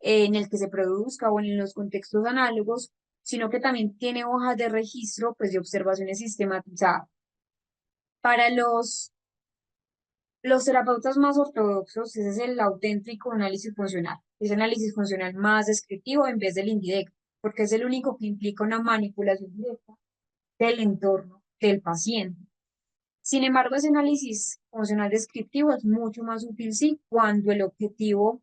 en el que se produzca o en los contextos análogos, sino que también tiene hojas de registro pues, de observaciones sistematizadas. Para los terapeutas más ortodoxos, ese es el auténtico análisis funcional. Es análisis funcional más descriptivo en vez del indirecto, porque es el único que implica una manipulación directa del entorno del paciente. Sin embargo, ese análisis funcional descriptivo es mucho más útil, sí, cuando el objetivo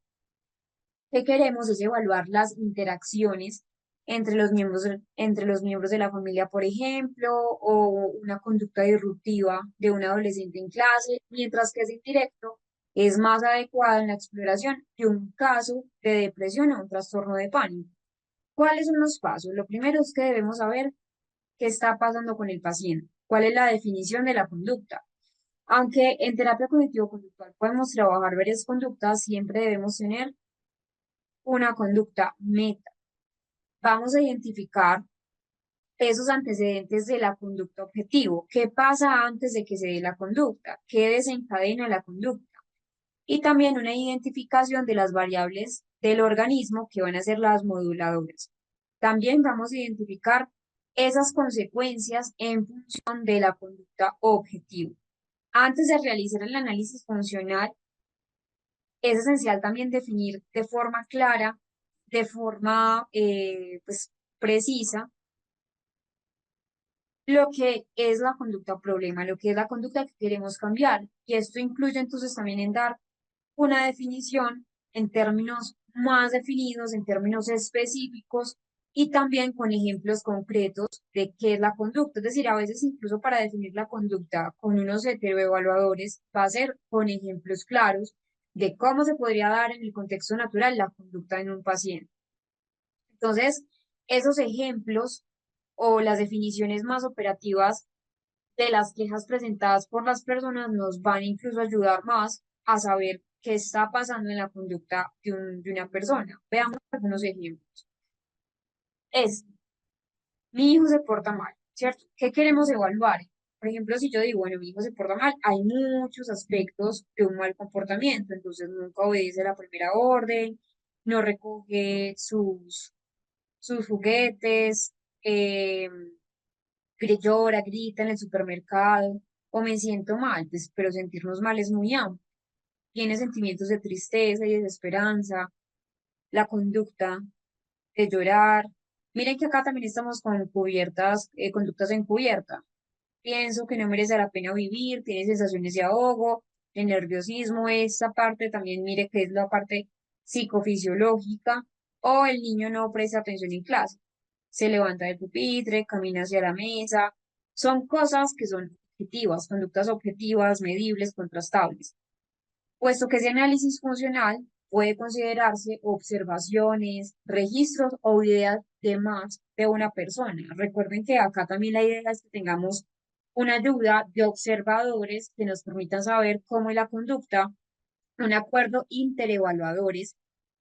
que queremos es evaluar las interacciones entre los miembros de la familia, por ejemplo, o una conducta disruptiva de un adolescente en clase, mientras que ese indirecto es más adecuado en la exploración de un caso de depresión o un trastorno de pánico. ¿Cuáles son los pasos? Lo primero es que debemos saber qué está pasando con el paciente, cuál es la definición de la conducta. Aunque en terapia cognitivo-conductual podemos trabajar varias conductas, siempre debemos tener una conducta meta. Vamos a identificar esos antecedentes de la conducta objetivo. ¿Qué pasa antes de que se dé la conducta? ¿Qué desencadena la conducta? Y también una identificación de las variables del organismo que van a ser las moduladoras. También vamos a identificar esas consecuencias en función de la conducta objetivo. Antes de realizar el análisis funcional, es esencial también definir de forma clara, de forma pues, precisa, lo que es la conducta problema, lo que es la conducta que queremos cambiar. Y esto incluye entonces también en dar una definición en términos más definidos, en términos específicos y también con ejemplos concretos de qué es la conducta. Es decir, a veces incluso para definir la conducta con unos heteroevaluadores va a ser con ejemplos claros de cómo se podría dar en el contexto natural la conducta en un paciente. Entonces, esos ejemplos o las definiciones más operativas de las quejas presentadas por las personas nos van incluso a ayudar más a saber qué está pasando en la conducta de una persona. Veamos algunos ejemplos. Es, mi hijo se porta mal, ¿cierto? ¿Qué queremos evaluar? Por ejemplo, si yo digo, bueno, mi hijo se porta mal, hay muchos aspectos de un mal comportamiento, entonces nunca obedece la primera orden, no recoge sus juguetes, llora, grita en el supermercado, o me siento mal, pues, pero sentirnos mal es muy amplio. Tiene sentimientos de tristeza y desesperanza, la conducta de llorar. Miren que acá también estamos con cubiertas, conductas encubierta. Pienso que no merece la pena vivir, tiene sensaciones de ahogo, de nerviosismo, esta parte también mire que es la parte psicofisiológica, o el niño no presta atención en clase, se levanta del pupitre, camina hacia la mesa, son cosas que son objetivas, conductas objetivas, medibles, contrastables. Puesto que ese análisis funcional puede considerarse observaciones, registros o ideas de más de una persona. Recuerden que acá también la idea es que tengamos una ayuda de observadores que nos permitan saber cómo es la conducta, un acuerdo interevaluadores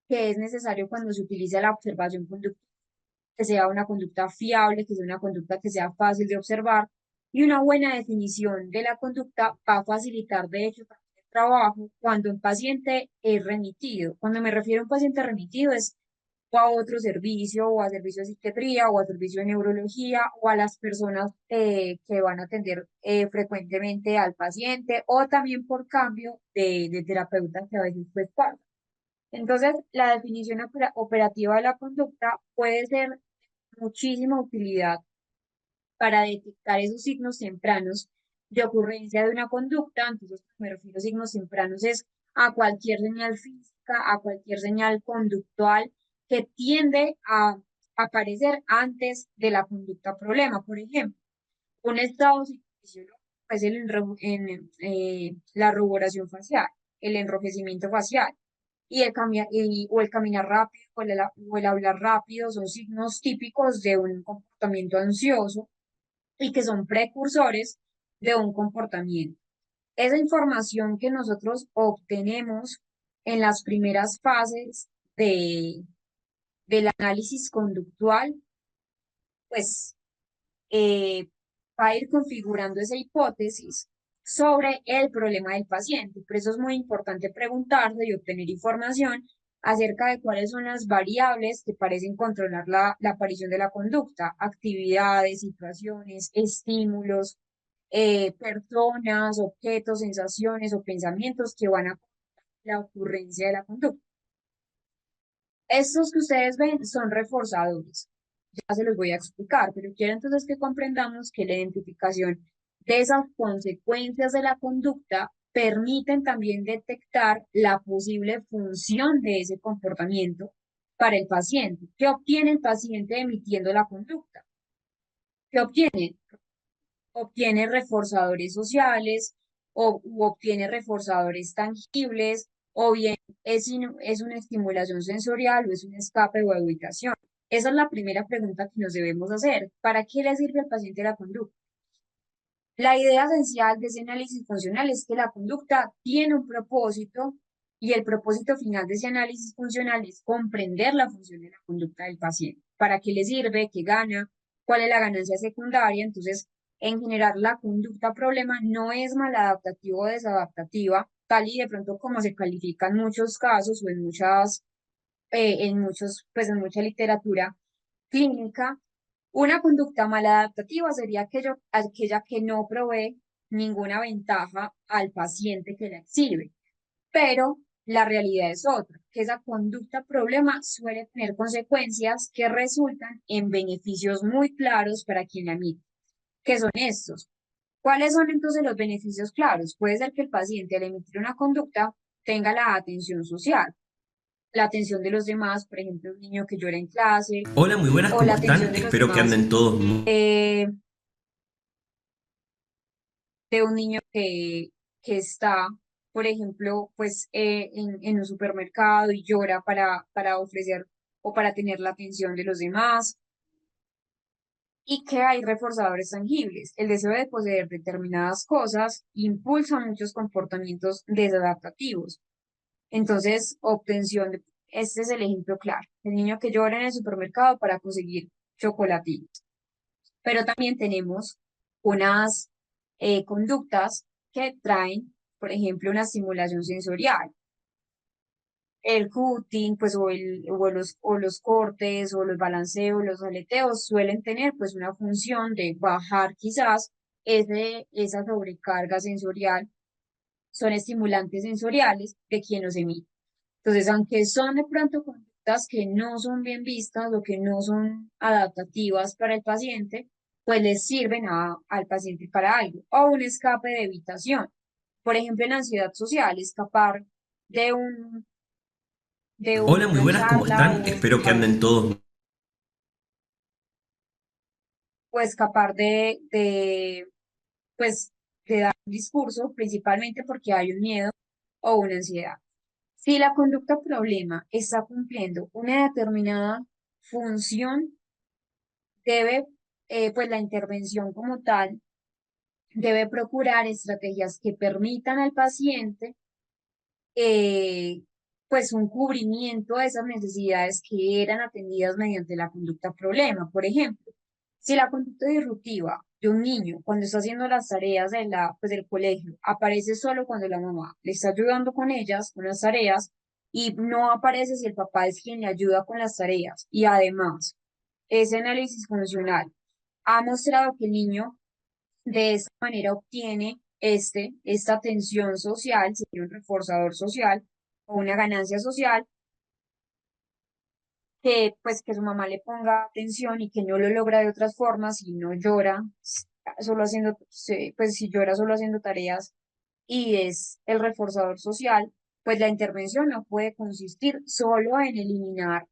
que es necesario cuando se utiliza la observación conductual, que sea una conducta fiable, que sea una conducta que sea fácil de observar y una buena definición de la conducta va a facilitar, de hecho, también el trabajo cuando un paciente es remitido. Cuando me refiero a un paciente remitido es o a otro servicio, o a servicio de psiquiatría, o a servicio de neurología, o a las personas que van a atender frecuentemente al paciente, o también por cambio de terapeuta que a veces pues pasa. Entonces, la definición operativa de la conducta puede ser de muchísima utilidad para detectar esos signos tempranos de ocurrencia de una conducta. Entonces, me refiero a signos tempranos es a cualquier señal física, a cualquier señal conductual que tiende a aparecer antes de la conducta problema. Por ejemplo, un estado psicofisiológico es la ruboración facial, el enrojecimiento facial o el caminar rápido o el hablar rápido son signos típicos de un comportamiento ansioso y que son precursores de un comportamiento. Esa información que nosotros obtenemos en las primeras fases del análisis conductual, pues eh, va a ir configurando esa hipótesis sobre el problema del paciente. Por eso es muy importante preguntarse y obtener información acerca de cuáles son las variables que parecen controlar la aparición de la conducta, actividades, situaciones, estímulos, personas, objetos, sensaciones o pensamientos que van a la ocurrencia de la conducta. Estos que ustedes ven son reforzadores. Ya se los voy a explicar, pero quiero entonces que comprendamos que la identificación de esas consecuencias de la conducta permiten también detectar la posible función de ese comportamiento para el paciente. ¿Qué obtiene el paciente emitiendo la conducta? ¿Qué obtiene? Obtiene reforzadores sociales u obtiene reforzadores tangibles o bien es una estimulación sensorial o es un escape o evitación. Esa es la primera pregunta que nos debemos hacer. ¿Para qué le sirve al paciente la conducta? La idea esencial de ese análisis funcional es que la conducta tiene un propósito y el propósito final de ese análisis funcional es comprender la función de la conducta del paciente. ¿Para qué le sirve? ¿Qué gana? ¿Cuál es la ganancia secundaria? Entonces, en general, la conducta problema no es maladaptativa o desadaptativa, tal y de pronto como se califica en muchos casos o pues en mucha literatura clínica. Una conducta maladaptativa sería aquella que no provee ninguna ventaja al paciente que la exhibe, pero la realidad es otra, que esa conducta problema suele tener consecuencias que resultan en beneficios muy claros para quien la emite. ¿Qué son estos? ¿Cuáles son entonces los beneficios claros? Puede ser que el paciente al emitir una conducta tenga la atención social, la atención de los demás, por ejemplo, un niño que llora en clase, Hola, muy buenas, o la ¿cómo atención están? de los Espero que demás anden todos muy... eh, de un niño que está, por ejemplo, pues en un supermercado y llora para ofrecer o para tener la atención de los demás. Y que hay reforzadores tangibles. El deseo de poseer determinadas cosas impulsa muchos comportamientos desadaptativos. Entonces, este es el ejemplo claro. El niño que llora en el supermercado para conseguir chocolatitos. Pero también tenemos unas conductas que traen, por ejemplo, una estimulación sensorial. El cutting, pues, o los cortes, o los balanceos, los aleteos, suelen tener, pues, una función de bajar quizás esa sobrecarga sensorial. Son estimulantes sensoriales de quien los emite. Entonces, aunque son de pronto conductas que no son bien vistas o que no son adaptativas para el paciente, pues les sirven al paciente para algo, o un escape de evitación. Por ejemplo, en ansiedad social, escapar de de Hola, muy una buenas, ¿cómo charla están? Espero que anden todos... o escapar pues, de dar un discurso, principalmente porque hay un miedo o una ansiedad. Si la conducta problema está cumpliendo una determinada función, pues la intervención como tal, debe procurar estrategias que permitan al paciente, eh, pues un cubrimiento de esas necesidades que eran atendidas mediante la conducta problema. Por ejemplo, si la conducta disruptiva de un niño cuando está haciendo las tareas pues del colegio aparece solo cuando la mamá le está ayudando con ellas, con las tareas, y no aparece si el papá es quien le ayuda con las tareas. Y además, ese análisis funcional ha mostrado que el niño de esta manera obtiene esta tensión social, sería un reforzador social o una ganancia social, que pues que su mamá le ponga atención y que no lo logra de otras formas y no llora solo haciendo, pues si llora solo haciendo tareas y es el reforzador social, pues la intervención no puede consistir solo en eliminar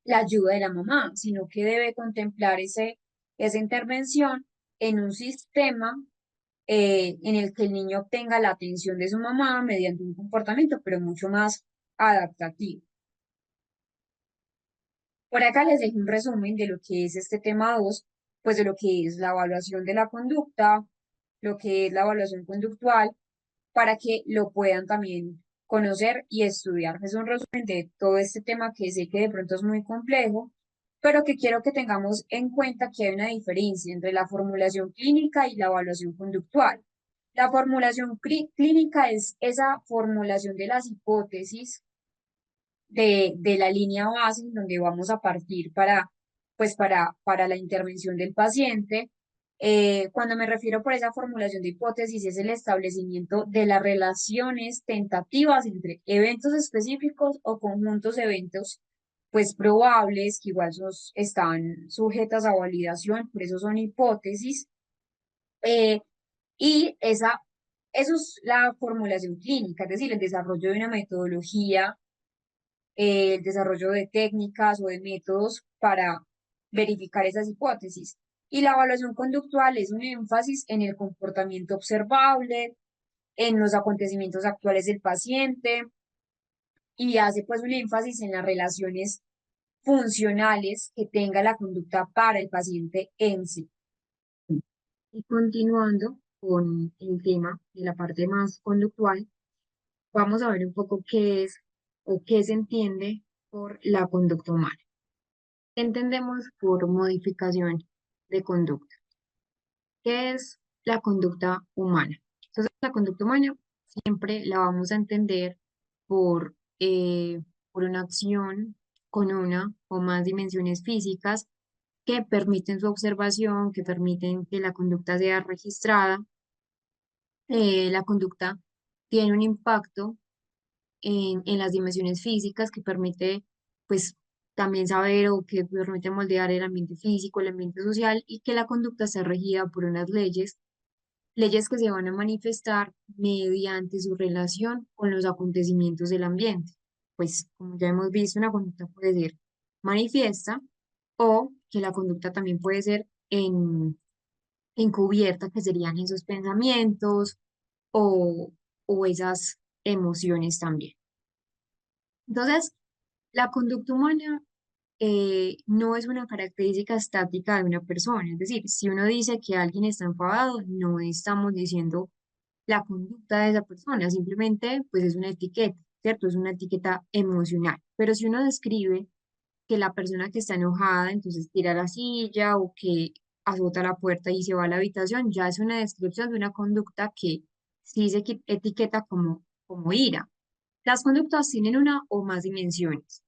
la ayuda de la mamá, sino que debe contemplar esa intervención en un sistema en el que el niño obtenga la atención de su mamá mediante un comportamiento, pero mucho más adaptativo. Por acá les dejo un resumen de lo que es este tema 2, pues de lo que es la evaluación de la conducta, lo que es la evaluación conductual, para que lo puedan también conocer y estudiar. Es un resumen de todo este tema que sé que de pronto es muy complejo, pero que quiero que tengamos en cuenta que hay una diferencia entre la formulación clínica y la evaluación conductual. La formulación clínica es esa formulación de las hipótesis de la línea base en donde vamos a partir para la intervención del paciente. Cuando me refiero por esa formulación de hipótesis, es el establecimiento de las relaciones tentativas entre eventos específicos o conjuntos de eventos, pues probables, que igual están sujetas a validación, por eso son hipótesis. eh, y eso es la formulación clínica, es decir, el desarrollo de una metodología, el desarrollo de técnicas o de métodos para verificar esas hipótesis. Y la evaluación conductual es un énfasis en el comportamiento observable, en los acontecimientos actuales del paciente y hace pues un énfasis en las relaciones funcionales que tenga la conducta para el paciente en sí. Y continuando con el tema de la parte más conductual, vamos a ver un poco qué es o qué se entiende por la conducta humana. Entendemos por modificación de conducta. ¿Qué es la conducta humana? Entonces, la conducta humana siempre la vamos a entender por, por una acción con una o más dimensiones físicas que permiten su observación, que permiten que la conducta sea registrada. La conducta tiene un impacto en las dimensiones físicas que permite, pues, también saber o que permite moldear el ambiente físico, el ambiente social y que la conducta está regida por unas leyes, leyes que se van a manifestar mediante su relación con los acontecimientos del ambiente. Pues, como ya hemos visto, una conducta puede ser manifiesta o que la conducta también puede ser encubierta, que serían esos pensamientos o, o esas emociones también. Entonces, la conducta humana no es una característica estática de una persona. Es decir, si uno dice que alguien está enfadado, no estamos diciendo la conducta de esa persona, simplemente pues es una etiqueta, ¿cierto? Es una etiqueta emocional. Pero si uno describe que la persona que está enojada, entonces tira la silla o que azota la puerta y se va a la habitación, ya es una descripción de una conducta que sí se etiqueta como ira. Las conductas tienen una o más dimensiones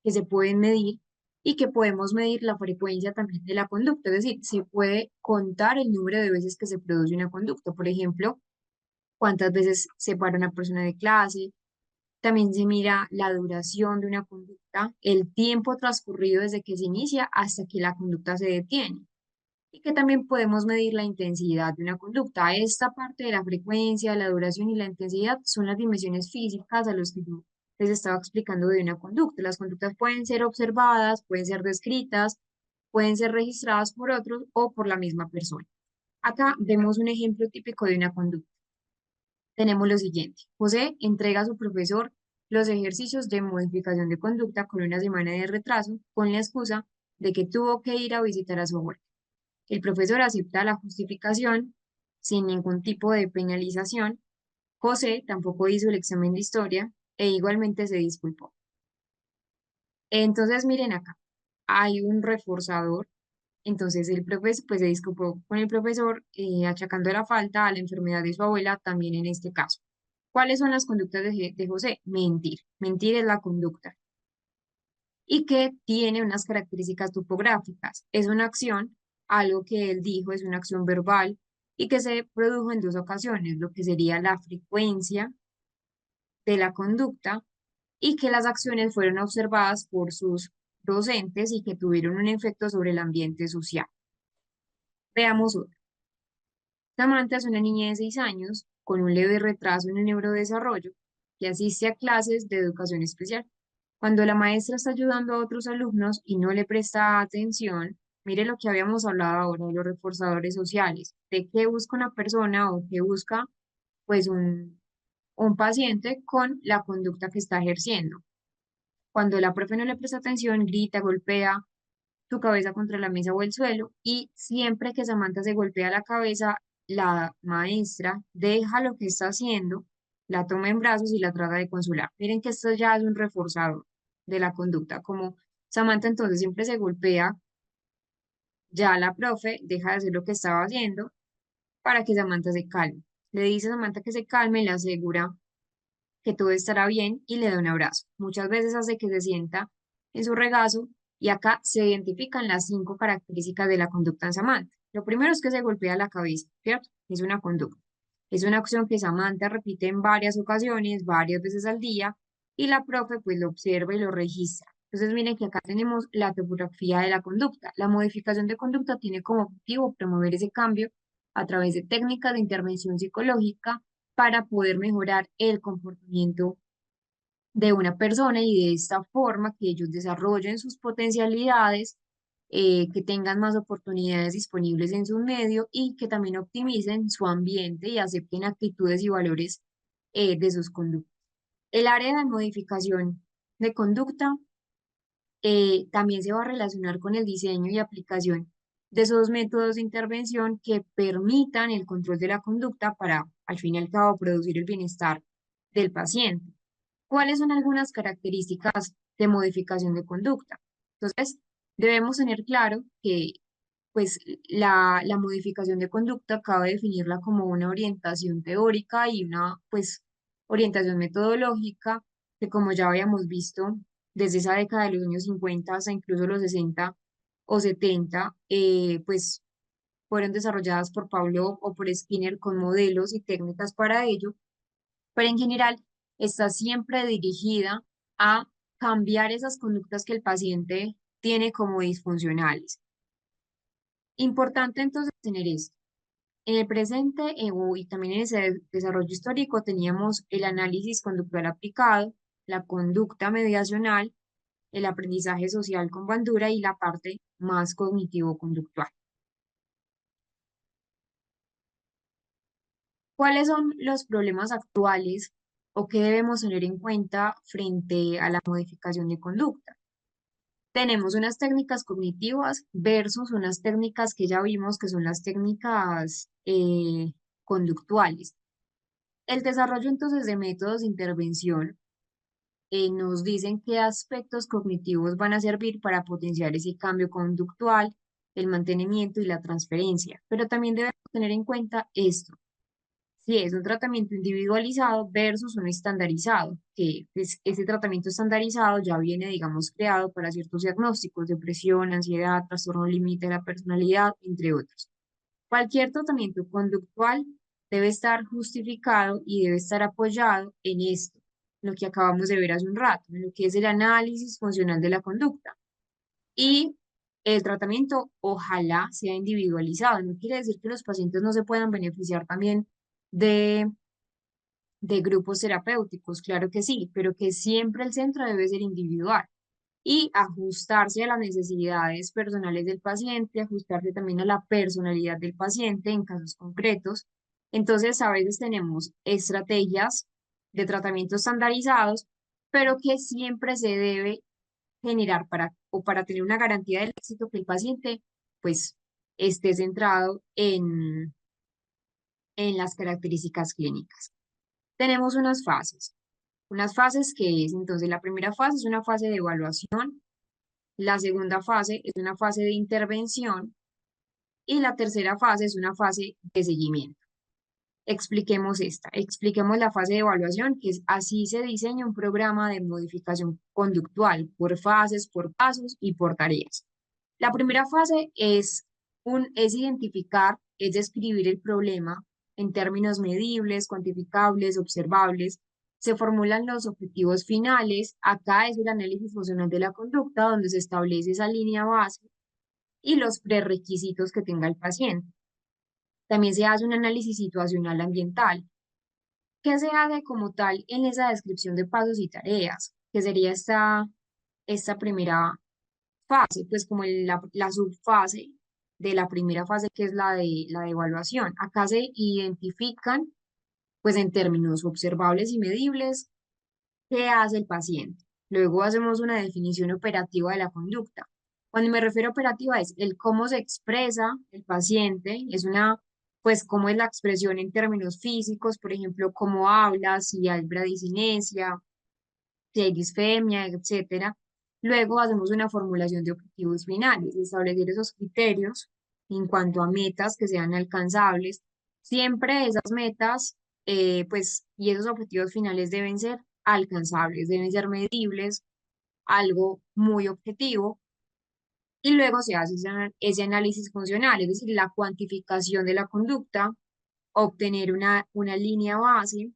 que se pueden medir y que podemos medir la frecuencia también de la conducta. Es decir, se puede contar el número de veces que se produce una conducta. Por ejemplo, cuántas veces se para una persona de clase. También se mira la duración de una conducta, el tiempo transcurrido desde que se inicia hasta que la conducta se detiene. Y que también podemos medir la intensidad de una conducta. Esta parte de la frecuencia, la duración y la intensidad son las dimensiones físicas a las que yo les estaba explicando de una conducta. Las conductas pueden ser observadas, pueden ser descritas, pueden ser registradas por otros o por la misma persona. Acá vemos un ejemplo típico de una conducta. Tenemos lo siguiente. José entrega a su profesor los ejercicios de modificación de conducta con una semana de retraso con la excusa de que tuvo que ir a visitar a su abuela. El profesor acepta la justificación sin ningún tipo de penalización. José tampoco hizo el examen de historia e igualmente se disculpó. Entonces, miren acá, hay un reforzador. Entonces, el profesor pues, se disculpó con el profesor achacando la falta a la enfermedad de su abuela también en este caso. ¿Cuáles son las conductas de José? Mentir. Mentir es la conducta y que tiene unas características topográficas. Es una acción, algo que él dijo, es una acción verbal y que se produjo en dos ocasiones, lo que sería la frecuencia de la conducta y que las acciones fueron observadas por sus docentes y que tuvieron un efecto sobre el ambiente social. Veamos otra. Samantha es una niña de 6 años con un leve retraso en el neurodesarrollo que asiste a clases de educación especial. Cuando la maestra está ayudando a otros alumnos y no le presta atención, mire lo que habíamos hablado ahora de los reforzadores sociales, de qué busca una persona o qué busca pues un paciente con la conducta que está ejerciendo. Cuando la profe no le presta atención, grita, golpea su cabeza contra la mesa o el suelo y siempre que Samantha se golpea la cabeza, la maestra deja lo que está haciendo, la toma en brazos y la trata de consolar. Miren que esto ya es un reforzador de la conducta. Como Samantha entonces siempre se golpea, ya la profe deja de hacer lo que estaba haciendo para que Samantha se calme. Le dice a Samantha que se calme, le asegura que todo estará bien y le da un abrazo. Muchas veces hace que se sienta en su regazo y acá se identifican las 5 características de la conducta en Samantha. Lo primero es que se golpea la cabeza, ¿cierto? Es una conducta. Es una acción que Samantha repite en varias ocasiones, varias veces al día, y la profe pues lo observa y lo registra. Entonces miren que acá tenemos la topografía de la conducta. La modificación de conducta tiene como objetivo promover ese cambio a través de técnicas de intervención psicológica para poder mejorar el comportamiento de una persona y de esta forma que ellos desarrollen sus potencialidades, que tengan más oportunidades disponibles en su medio y que también optimicen su ambiente y acepten actitudes y valores de sus conductas. El área de modificación de conducta también se va a relacionar con el diseño y aplicación de esos métodos de intervención que permitan el control de la conducta para, al fin y al cabo, producir el bienestar del paciente. ¿Cuáles son algunas características de modificación de conducta? Entonces, debemos tener claro que pues, la modificación de conducta cabe definirla como una orientación teórica y una pues, orientación metodológica que, como ya habíamos visto, desde esa década de los años 50 hasta incluso los 60 o 70, pues fueron desarrolladas por Pavlov o por Skinner con modelos y técnicas para ello, pero en general está siempre dirigida a cambiar esas conductas que el paciente tiene como disfuncionales. Importante entonces tener esto. En el presente y también en ese desarrollo histórico teníamos el análisis conductual aplicado, la conducta mediacional, el aprendizaje social con Bandura y la parte más cognitivo-conductual. ¿Cuáles son los problemas actuales o qué debemos tener en cuenta frente a la modificación de conducta? Tenemos unas técnicas cognitivas versus unas técnicas que ya vimos que son las técnicas conductuales. El desarrollo entonces de métodos de intervención nos dicen qué aspectos cognitivos van a servir para potenciar ese cambio conductual, el mantenimiento y la transferencia. Pero también debemos tener en cuenta esto, si es un tratamiento individualizado versus uno estandarizado, que pues, ese tratamiento estandarizado ya viene, digamos, creado para ciertos diagnósticos, depresión, ansiedad, trastorno límite de la personalidad, entre otros. Cualquier tratamiento conductual debe estar justificado y debe estar apoyado en esto, lo que acabamos de ver hace un rato, en lo que es el análisis funcional de la conducta. Y el tratamiento ojalá sea individualizado. No quiere decir que los pacientes no se puedan beneficiar también de, de grupos terapéuticos, claro que sí, pero que siempre el centro debe ser individual y ajustarse a las necesidades personales del paciente, ajustarse también a la personalidad del paciente en casos concretos. Entonces, a veces tenemos estrategias de tratamiento estandarizados, pero que siempre se debe generar para tener una garantía del éxito que el paciente pues esté centrado en las características clínicas. Tenemos unas fases que es, entonces la primera fase es una fase de evaluación, la segunda fase es una fase de intervención y la tercera fase es una fase de seguimiento. Expliquemos la fase de evaluación, que es así se diseña un programa de modificación conductual por fases, por pasos y por tareas. La primera fase es identificar, es describir el problema en términos medibles, cuantificables, observables. Se formulan los objetivos finales. Acá es el análisis funcional de la conducta, donde se establece esa línea base y los prerequisitos que tenga el paciente. También se hace un análisis situacional ambiental. ¿Qué se hace como tal en esa descripción de pasos y tareas? que sería esta primera fase, pues como la subfase de la primera fase, que es la de evaluación. Acá se identifican, pues en términos observables y medibles, qué hace el paciente. Luego hacemos una definición operativa de la conducta. Cuando me refiero a operativa es el cómo se expresa el paciente, pues cómo es la expresión en términos físicos, por ejemplo, cómo habla, si hay bradicinesia, si hay disfemia, etcétera. Luego hacemos una formulación de objetivos finales, establecer esos criterios en cuanto a metas que sean alcanzables. Siempre esas metas, pues, y esos objetivos finales deben ser alcanzables, deben ser medibles, algo muy objetivo. Y luego se hace ese análisis funcional, es decir, la cuantificación de la conducta, obtener una línea base.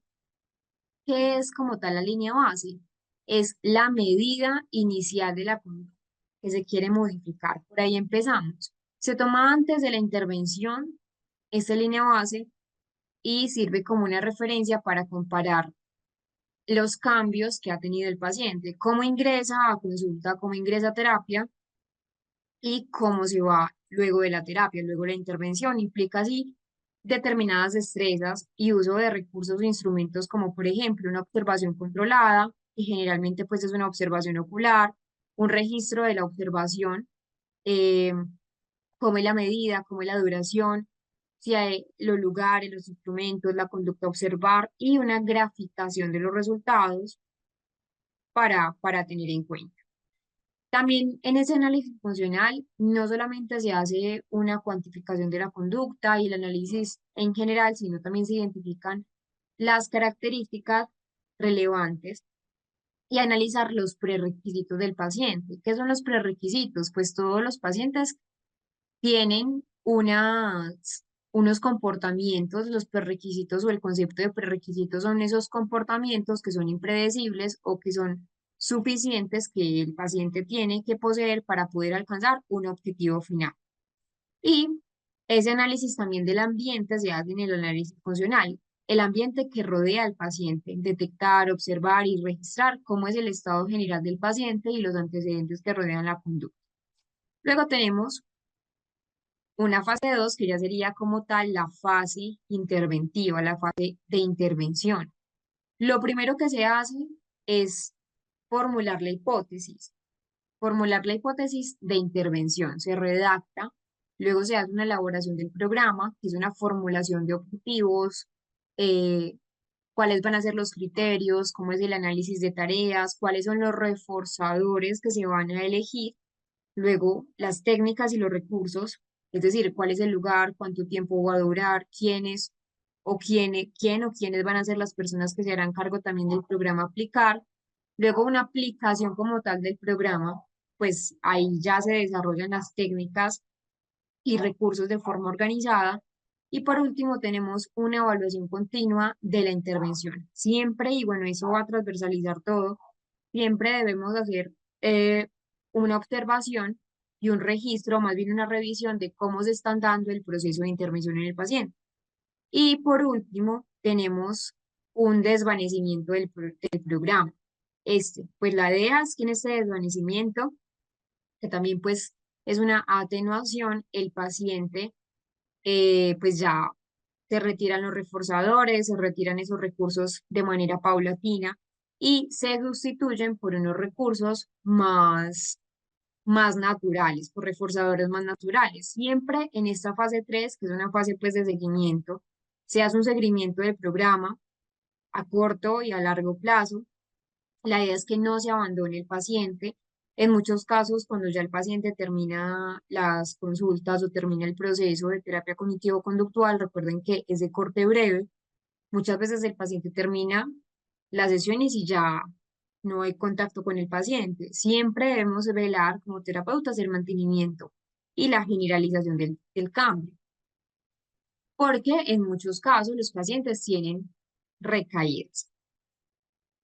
¿Qué es como tal la línea base? Es la medida inicial de la conducta que se quiere modificar. Por ahí empezamos. Se toma antes de la intervención esta línea base y sirve como una referencia para comparar los cambios que ha tenido el paciente, cómo ingresa a consulta, cómo ingresa a terapia y cómo se va luego de la terapia, luego de la intervención. Implica así determinadas destrezas y uso de recursos e instrumentos como por ejemplo una observación controlada, y generalmente pues es una observación ocular, un registro de la observación, eh, cómo es la medida, cómo es la duración, si hay los lugares, los instrumentos, la conducta a observar y una graficación de los resultados para tener en cuenta. También en ese análisis funcional no solamente se hace una cuantificación de la conducta y el análisis en general, sino también se identifican las características relevantes y analizar los prerequisitos del paciente. ¿Qué son los prerequisitos? Pues todos los pacientes tienen unos comportamientos, los prerequisitos o el concepto de prerequisitos son esos comportamientos que son impredecibles o que son suficientes que el paciente tiene que poseer para poder alcanzar un objetivo final. Y ese análisis también del ambiente se hace en el análisis funcional. El ambiente que rodea al paciente, detectar, observar y registrar cómo es el estado general del paciente y los antecedentes que rodean la conducta. Luego tenemos una fase 2 que ya sería como tal la fase interventiva, la fase de intervención. Lo primero que se hace es formular la hipótesis de intervención. Se redacta, luego se hace una elaboración del programa, que es una formulación de objetivos, eh, cuáles van a ser los criterios, cómo es el análisis de tareas, cuáles son los reforzadores que se van a elegir. Luego, las técnicas y los recursos, es decir, cuál es el lugar, cuánto tiempo va a durar, quién o quiénes van a ser las personas que se harán cargo también del programa a aplicar. Luego, una aplicación como tal del programa, pues ahí ya se desarrollan las técnicas y recursos de forma organizada. Y por último, tenemos una evaluación continua de la intervención. Siempre, y bueno, eso va a transversalizar todo, siempre debemos hacer una observación y un registro, más bien una revisión de cómo se están dando el proceso de intervención en el paciente. Y por último, tenemos un desvanecimiento del programa. Pues la idea es que en este desvanecimiento, que también pues es una atenuación, el paciente pues ya se retiran los reforzadores, se retiran esos recursos de manera paulatina y se sustituyen por unos recursos más naturales, por reforzadores más naturales. Siempre en esta fase 3 que es una fase pues de seguimiento, se hace un seguimiento del programa a corto y a largo plazo. La idea es que no se abandone el paciente. En muchos casos, cuando ya el paciente termina las consultas o termina el proceso de terapia cognitivo-conductual, recuerden que es de corte breve. Muchas veces el paciente termina las sesiones y ya no hay contacto con el paciente. Siempre debemos velar como terapeutas el mantenimiento y la generalización del cambio, porque en muchos casos los pacientes tienen recaídas.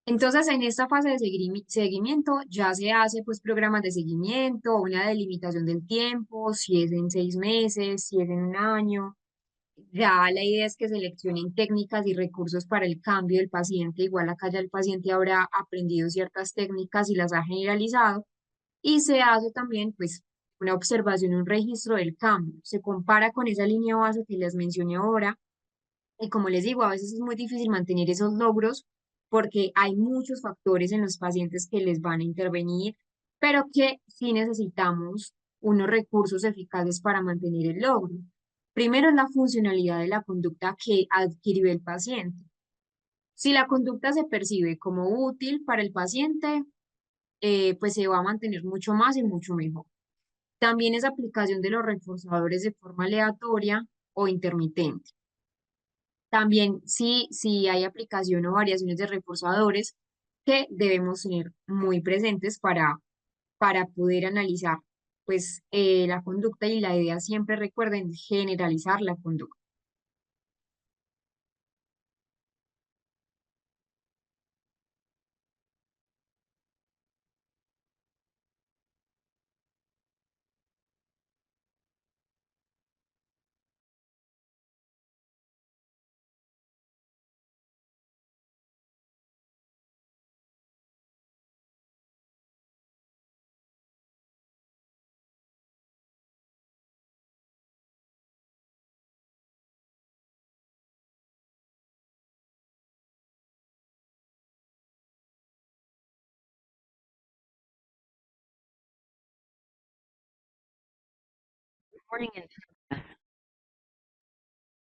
Entonces, en esta fase de seguimiento ya se hace pues programas de seguimiento, una delimitación del tiempo, si es en 6 meses, si es en un año, Ya la idea es que seleccionen técnicas y recursos para el cambio del paciente. Igual acá ya el paciente habrá aprendido ciertas técnicas y las ha generalizado. Y se hace también, pues, una observación, un registro del cambio. Se compara con esa línea base que les mencioné ahora. Y como les digo, a veces es muy difícil mantener esos logros porque hay muchos factores en los pacientes que les van a intervenir, pero que sí necesitamos unos recursos eficaces para mantener el logro. Primero es la funcionalidad de la conducta que adquirió el paciente. Si la conducta se percibe como útil para el paciente, pues se va a mantener mucho más y mucho mejor. También es aplicación de los reforzadores de forma aleatoria o intermitente. También si hay aplicación o variaciones de reforzadores que debemos tener muy presentes para poder analizar pues la conducta y la idea siempre recuerden generalizar la conducta.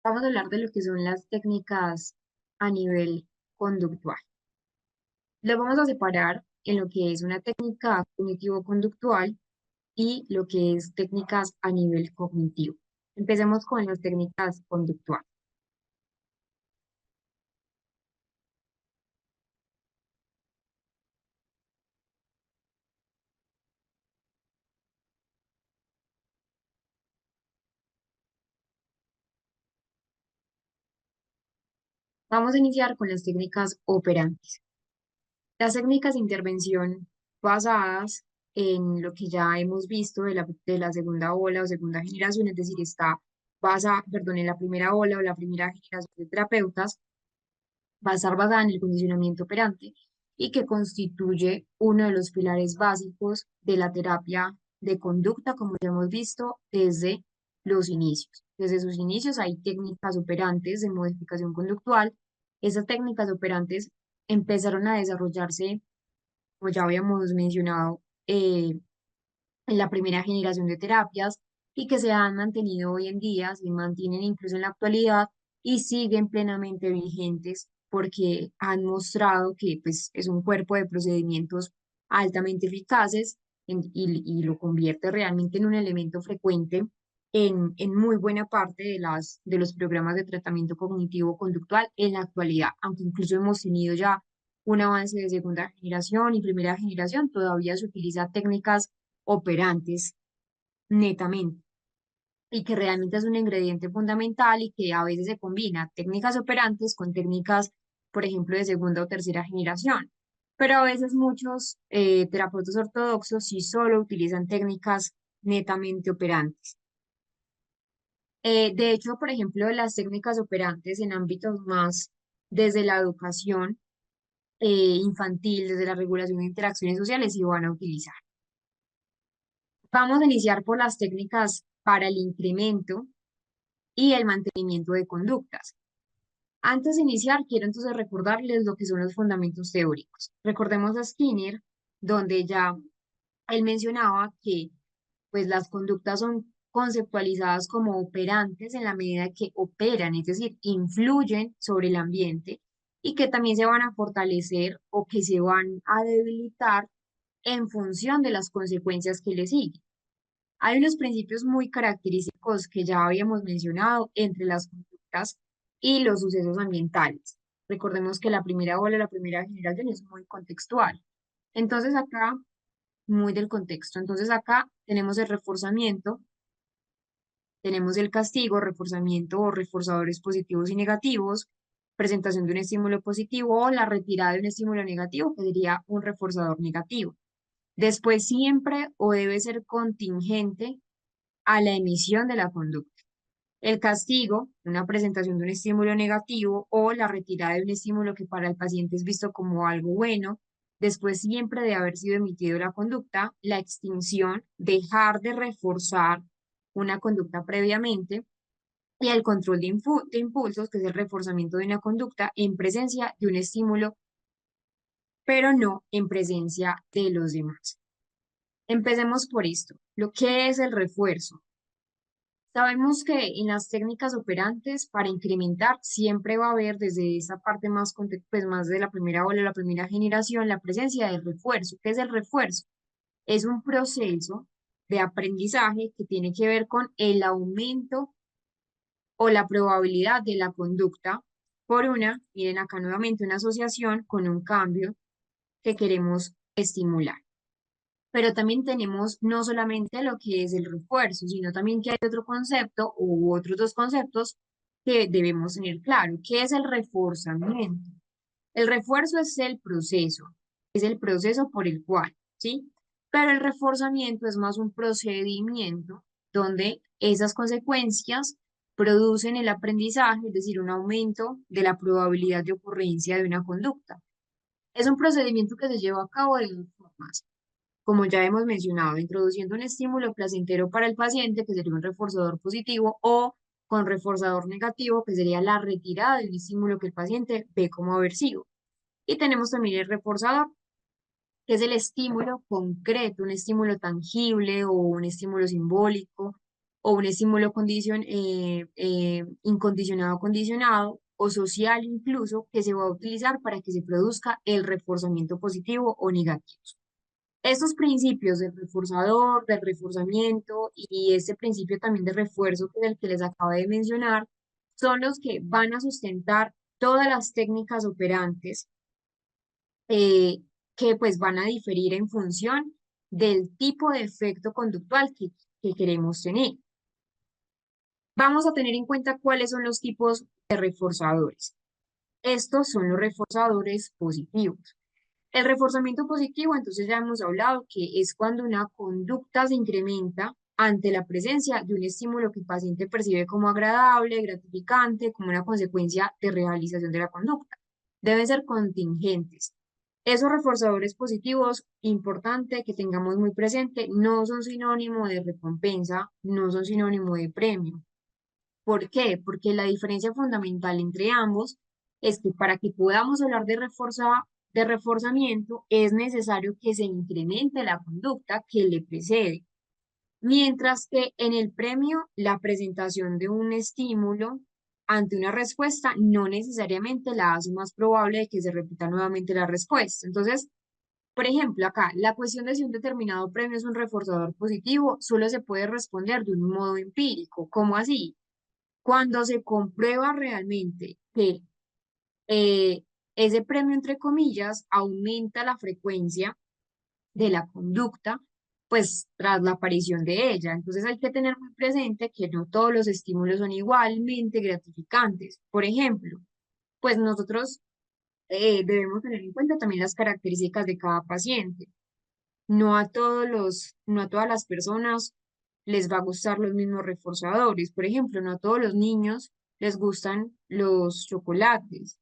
Vamos a hablar de lo que son las técnicas a nivel conductual. Lo vamos a separar en lo que es una técnica cognitivo-conductual y lo que es técnicas a nivel cognitivo. Empecemos con las técnicas conductuales. Vamos a iniciar con las técnicas operantes. Las técnicas de intervención basadas en lo que ya hemos visto de la segunda ola o segunda generación, es decir, está perdón, en la primera ola o la primera generación de terapeutas, va a estar basada en el condicionamiento operante y que constituye uno de los pilares básicos de la terapia de conducta, como ya hemos visto, desde los inicios. Desde sus inicios hay técnicas operantes de modificación conductual. Esas técnicas operantes empezaron a desarrollarse, como ya habíamos mencionado, en la primera generación de terapias y que se han mantenido hoy en día, se mantienen incluso en la actualidad y siguen plenamente vigentes porque han mostrado que pues, es un cuerpo de procedimientos altamente eficaces y lo convierte realmente en un elemento frecuente en muy buena parte de los programas de tratamiento cognitivo-conductual en la actualidad, aunque incluso hemos tenido ya un avance de segunda generación y primera generación, todavía se utiliza técnicas operantes netamente y que realmente es un ingrediente fundamental y que a veces se combina técnicas operantes con técnicas, por ejemplo, de segunda o tercera generación. Pero a veces muchos terapeutas ortodoxos sí solo utilizan técnicas netamente operantes. De hecho, por ejemplo, las técnicas operantes en ámbitos más desde la educación infantil, desde la regulación de interacciones sociales, sí van a utilizar. Vamos a iniciar por las técnicas para el incremento y el mantenimiento de conductas. Antes de iniciar, quiero entonces recordarles lo que son los fundamentos teóricos. Recordemos a Skinner, donde ya él mencionaba que pues las conductas son conceptualizadas como operantes en la medida que operan, es decir, influyen sobre el ambiente y que también se van a fortalecer o que se van a debilitar en función de las consecuencias que le siguen. Hay unos principios muy característicos que ya habíamos mencionado entre las conductas y los sucesos ambientales. Recordemos que la primera ola, la primera generación es muy contextual. Entonces acá, muy del contexto. Entonces acá tenemos el reforzamiento, tenemos el castigo, reforzamiento o reforzadores positivos y negativos, presentación de un estímulo positivo o la retirada de un estímulo negativo, que sería un reforzador negativo. Después siempre o debe ser contingente a la emisión de la conducta. El castigo, una presentación de un estímulo negativo o la retirada de un estímulo que para el paciente es visto como algo bueno, después siempre de haber sido emitido la conducta, la extinción, dejar de reforzar una conducta previamente y el control de impulsos, que es el reforzamiento de una conducta en presencia de un estímulo, pero no en presencia de los demás. Empecemos por esto. ¿Lo que es el refuerzo? Sabemos que en las técnicas operantes, para incrementar, siempre va a haber desde esa parte más, pues más de la primera ola, la primera generación, la presencia del refuerzo. ¿Qué es el refuerzo? Es un proceso de aprendizaje que tiene que ver con el aumento o la probabilidad de la conducta por una, miren acá nuevamente, una asociación con un cambio que queremos estimular. Pero también tenemos no solamente lo que es el refuerzo, sino también que hay otro concepto u otros dos conceptos que debemos tener claro. ¿Qué es el reforzamiento? El refuerzo es el proceso por el cual, ¿sí? Pero el reforzamiento es más un procedimiento donde esas consecuencias producen el aprendizaje, es decir, un aumento de la probabilidad de ocurrencia de una conducta. Es un procedimiento que se lleva a cabo de dos formas, como ya hemos mencionado, introduciendo un estímulo placentero para el paciente, que sería un reforzador positivo, o con reforzador negativo, que sería la retirada del estímulo que el paciente ve como aversivo. Y tenemos también el reforzador, que es el estímulo concreto, un estímulo tangible o un estímulo simbólico o un estímulo incondicionado, condicionado o social incluso, que se va a utilizar para que se produzca el reforzamiento positivo o negativo. Estos principios del reforzador, del reforzamiento y este principio también de refuerzo que es el que les acabo de mencionar, son los que van a sustentar todas las técnicas operantes eh, que pues van a diferir en función del tipo de efecto conductual que queremos tener. Vamos a tener en cuenta cuáles son los tipos de reforzadores. Estos son los reforzadores positivos. El reforzamiento positivo, entonces ya hemos hablado que es cuando una conducta se incrementa ante la presencia de un estímulo que el paciente percibe como agradable, gratificante, como una consecuencia de realización de la conducta. Deben ser contingentes. Esos reforzadores positivos, importante que tengamos muy presente, no son sinónimo de recompensa, no son sinónimo de premio. ¿Por qué? Porque la diferencia fundamental entre ambos es que para que podamos hablar de reforzamiento es necesario que se incremente la conducta que le precede, mientras que en el premio la presentación de un estímulo ante una respuesta no necesariamente la hace más probable de que se repita nuevamente la respuesta. Entonces, por ejemplo, acá, la cuestión de si un determinado premio es un reforzador positivo solo se puede responder de un modo empírico. ¿Cómo así? Cuando se comprueba realmente que eh, ese premio, entre comillas, aumenta la frecuencia de la conducta, pues tras la aparición de ella. Entonces hay que tener muy presente que no todos los estímulos son igualmente gratificantes. Por ejemplo, pues nosotros debemos tener en cuenta también las características de cada paciente. No a todas las personas les va a gustar los mismos reforzadores. Por ejemplo, no a todos los niños les gustan los chocolates.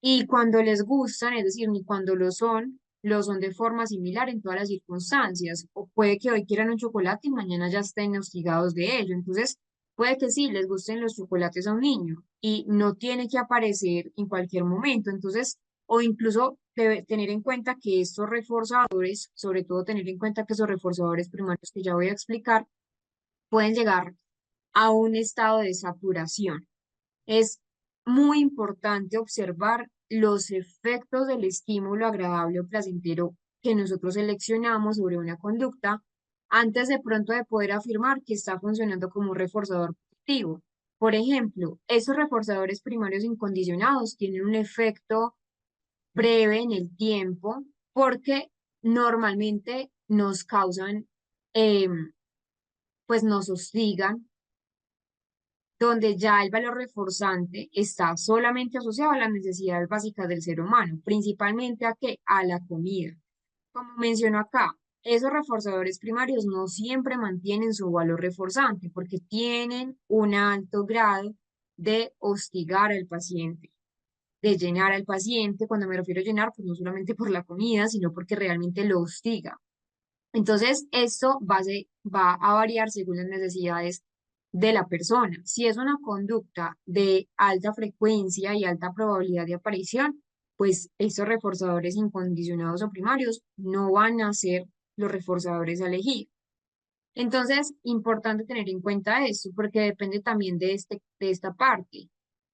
Y cuando les gustan, es decir, ni cuando lo son de forma similar en todas las circunstancias. O puede que hoy quieran un chocolate y mañana ya estén hostigados de ello. Entonces, puede que sí les gusten los chocolates a un niño y no tiene que aparecer en cualquier momento. Entonces, o incluso debe tener en cuenta que estos reforzadores, sobre todo tener en cuenta que esos reforzadores primarios que ya voy a explicar, pueden llegar a un estado de saturación. Es muy importante observar los efectos del estímulo agradable o placentero que nosotros seleccionamos sobre una conducta antes de pronto de poder afirmar que está funcionando como un reforzador positivo. Por ejemplo, esos reforzadores primarios incondicionados tienen un efecto breve en el tiempo porque normalmente nos causan, pues nos hostigan donde ya el valor reforzante está solamente asociado a las necesidades básicas del ser humano, principalmente a qué? A la comida. Como menciono acá, esos reforzadores primarios no siempre mantienen su valor reforzante porque tienen un alto grado de hostigar al paciente, de llenar al paciente. Cuando me refiero a llenar, pues no solamente por la comida, sino porque realmente lo hostiga. Entonces, esto va a variar según las necesidades de la persona. Si es una conducta de alta frecuencia y alta probabilidad de aparición, pues estos reforzadores incondicionados o primarios no van a ser los reforzadores a elegir. Entonces, importante tener en cuenta esto porque depende también de esta parte,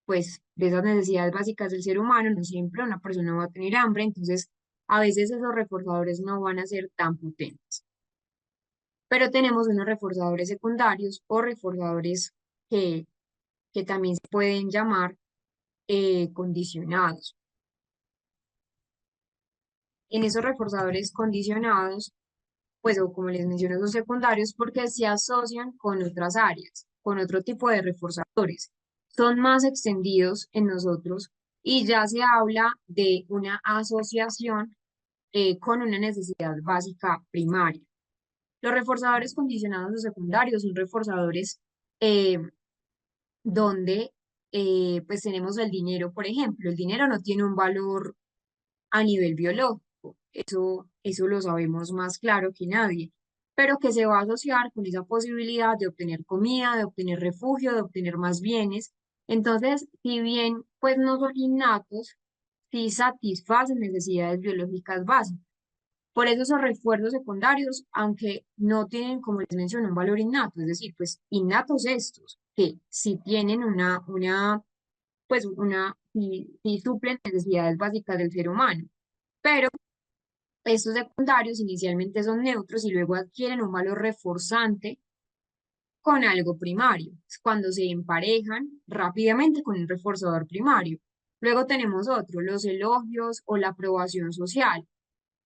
pues de esas necesidades básicas del ser humano. No siempre una persona va a tener hambre, entonces a veces esos reforzadores no van a ser tan potentes. Pero tenemos unos reforzadores secundarios o reforzadores que, que también se pueden llamar condicionados. En esos reforzadores condicionados, pues o como les mencioné, son secundarios porque se asocian con otras áreas, con otro tipo de reforzadores. Son más extendidos en nosotros y ya se habla de una asociación con una necesidad básica primaria. Los reforzadores condicionados o secundarios son reforzadores eh, donde pues tenemos el dinero, por ejemplo. El dinero no tiene un valor a nivel biológico, eso lo sabemos más claro que nadie, pero que se va a asociar con esa posibilidad de obtener comida, de obtener refugio, de obtener más bienes. Entonces, si bien pues no son innatos, sí satisfacen necesidades biológicas básicas. Por eso esos refuerzos secundarios, aunque no tienen, como les menciono, un valor innato, es decir, pues innatos estos, que si tienen si suplen necesidades básicas del ser humano. Pero estos secundarios inicialmente son neutros y luego adquieren un valor reforzante con algo primario, cuando se emparejan rápidamente con un reforzador primario. Luego tenemos otro, los elogios o la aprobación social.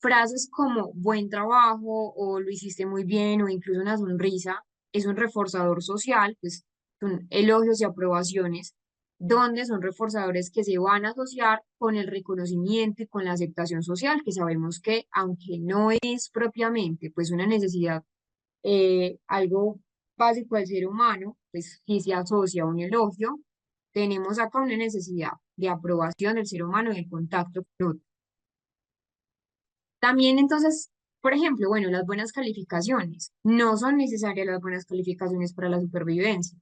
Frases como buen trabajo o lo hiciste muy bien o incluso una sonrisa es un reforzador social, pues son elogios y aprobaciones, donde son reforzadores que se van a asociar con el reconocimiento y con la aceptación social, que sabemos que aunque no es propiamente pues una necesidad, algo básico del ser humano, pues si se asocia a un elogio, tenemos acá una necesidad de aprobación del ser humano, del contacto con otro. También entonces, por ejemplo, bueno, las buenas calificaciones. No son necesarias las buenas calificaciones para la supervivencia,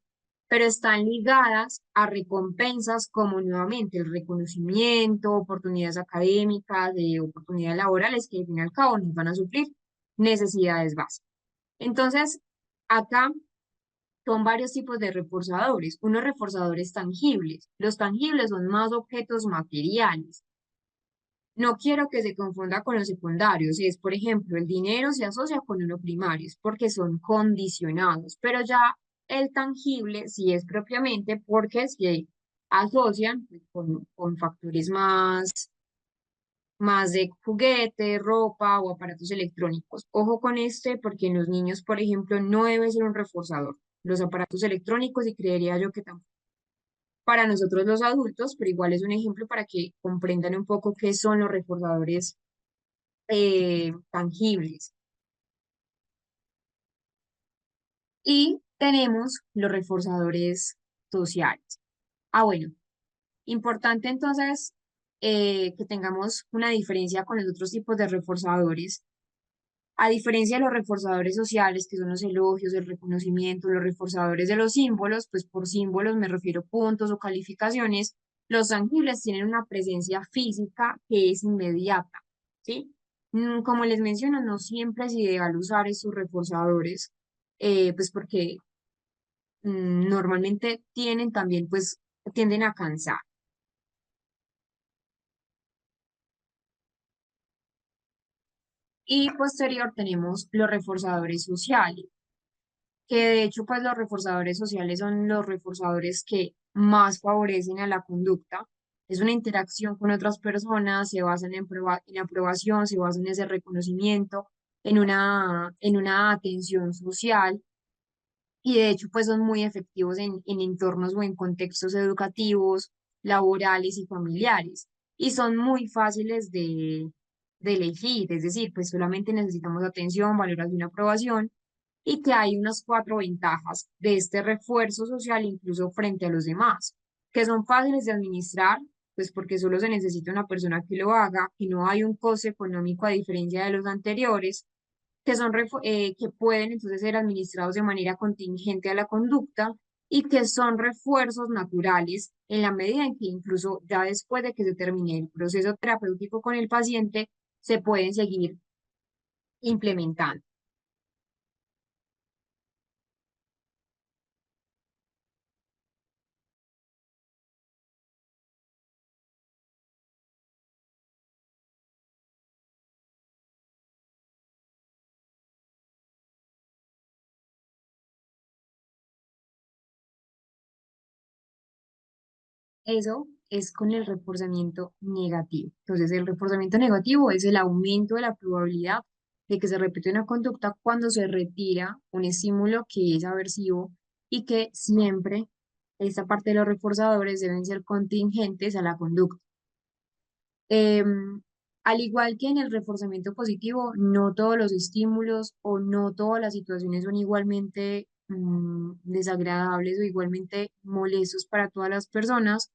pero están ligadas a recompensas como nuevamente el reconocimiento, oportunidades académicas, de oportunidades laborales que al fin y al cabo nos van a suplir necesidades básicas. Entonces, acá son varios tipos de reforzadores. Unos reforzadores tangibles. Los tangibles son más objetos materiales. No quiero que se confunda con los secundarios. Es, por ejemplo, el dinero se asocia con uno primario, es porque son condicionados, pero ya el tangible sí es propiamente porque se asocian pues, con factores más de juguete, ropa o aparatos electrónicos. Ojo con este, porque en los niños, por ejemplo, no debe ser un reforzador. Los aparatos electrónicos, y creería yo que tampoco para nosotros los adultos, pero igual es un ejemplo para que comprendan un poco qué son los reforzadores tangibles. Y tenemos los reforzadores sociales. Ah, bueno, importante entonces que tengamos una diferencia con los otros tipos de reforzadores. A diferencia de los reforzadores sociales, que son los elogios, el reconocimiento, los reforzadores de los símbolos, pues por símbolos me refiero puntos o calificaciones, los tangibles tienen una presencia física que es inmediata, ¿sí? Como les menciono, no siempre es ideal usar estos reforzadores, pues porque normalmente tienen también, pues, tienden a cansar. Y posterior tenemos los reforzadores sociales, que de hecho pues los reforzadores sociales son los reforzadores que más favorecen a la conducta. Es una interacción con otras personas, se basan en aprobación, se basan en ese reconocimiento, en una atención social y de hecho pues son muy efectivos en entornos o en contextos educativos, laborales y familiares y son muy fáciles de elegir, es decir, pues solamente necesitamos atención, valoración, aprobación, y que hay unas cuatro ventajas de este refuerzo social incluso frente a los demás, que son fáciles de administrar, pues porque solo se necesita una persona que lo haga, que no hay un coste económico a diferencia de los anteriores, que que pueden entonces ser administrados de manera contingente a la conducta y que son refuerzos naturales en la medida en que incluso ya después de que se termine el proceso terapéutico con el paciente, se pueden seguir implementando. Eso es con el reforzamiento negativo. Entonces, el reforzamiento negativo es el aumento de la probabilidad de que se repita una conducta cuando se retira un estímulo que es aversivo y que siempre esta parte de los reforzadores deben ser contingentes a la conducta. Em, Al igual que en el reforzamiento positivo, no todos los estímulos o no todas las situaciones son igualmente desagradables o igualmente molestos para todas las personas,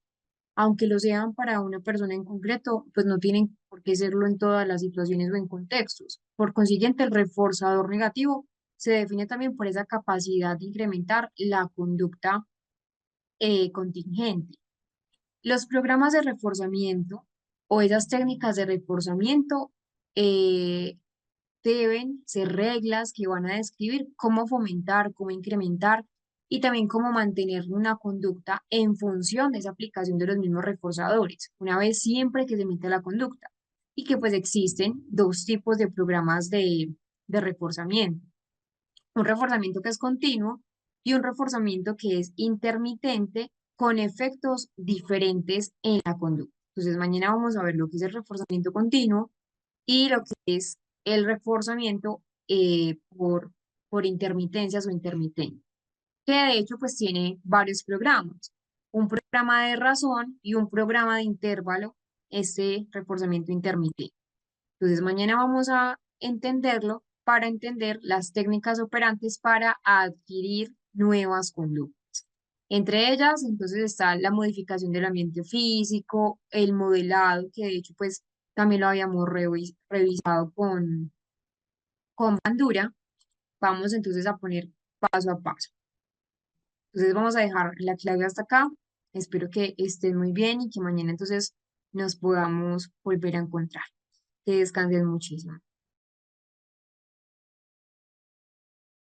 aunque lo sean para una persona en concreto, pues no tienen por qué serlo en todas las situaciones o en contextos. Por consiguiente, el reforzador negativo se define también por esa capacidad de incrementar la conducta contingente. Los programas de reforzamiento o esas técnicas de reforzamiento eh, deben ser reglas que van a describir cómo fomentar, cómo incrementar y también cómo mantener una conducta en función de esa aplicación de los mismos reforzadores, una vez siempre que se emita la conducta. Y que pues existen dos tipos de programas de reforzamiento. Un reforzamiento que es continuo y un reforzamiento que es intermitente con efectos diferentes en la conducta. Entonces, mañana vamos a ver lo que es el reforzamiento continuo y lo que es el reforzamiento por intermitencias o intermitente, que de hecho pues tiene varios programas, un programa de razón y un programa de intervalo, este reforzamiento intermitente. Entonces mañana vamos a entenderlo para entender las técnicas operantes para adquirir nuevas conductas. Entre ellas, entonces, está la modificación del ambiente físico, el modelado, que de hecho, pues, también lo habíamos revisado con Bandura. Vamos entonces a poner paso a paso. Entonces, vamos a dejar la clave hasta acá. Espero que estén muy bien y que mañana entonces nos podamos volver a encontrar. Que descansen muchísimo.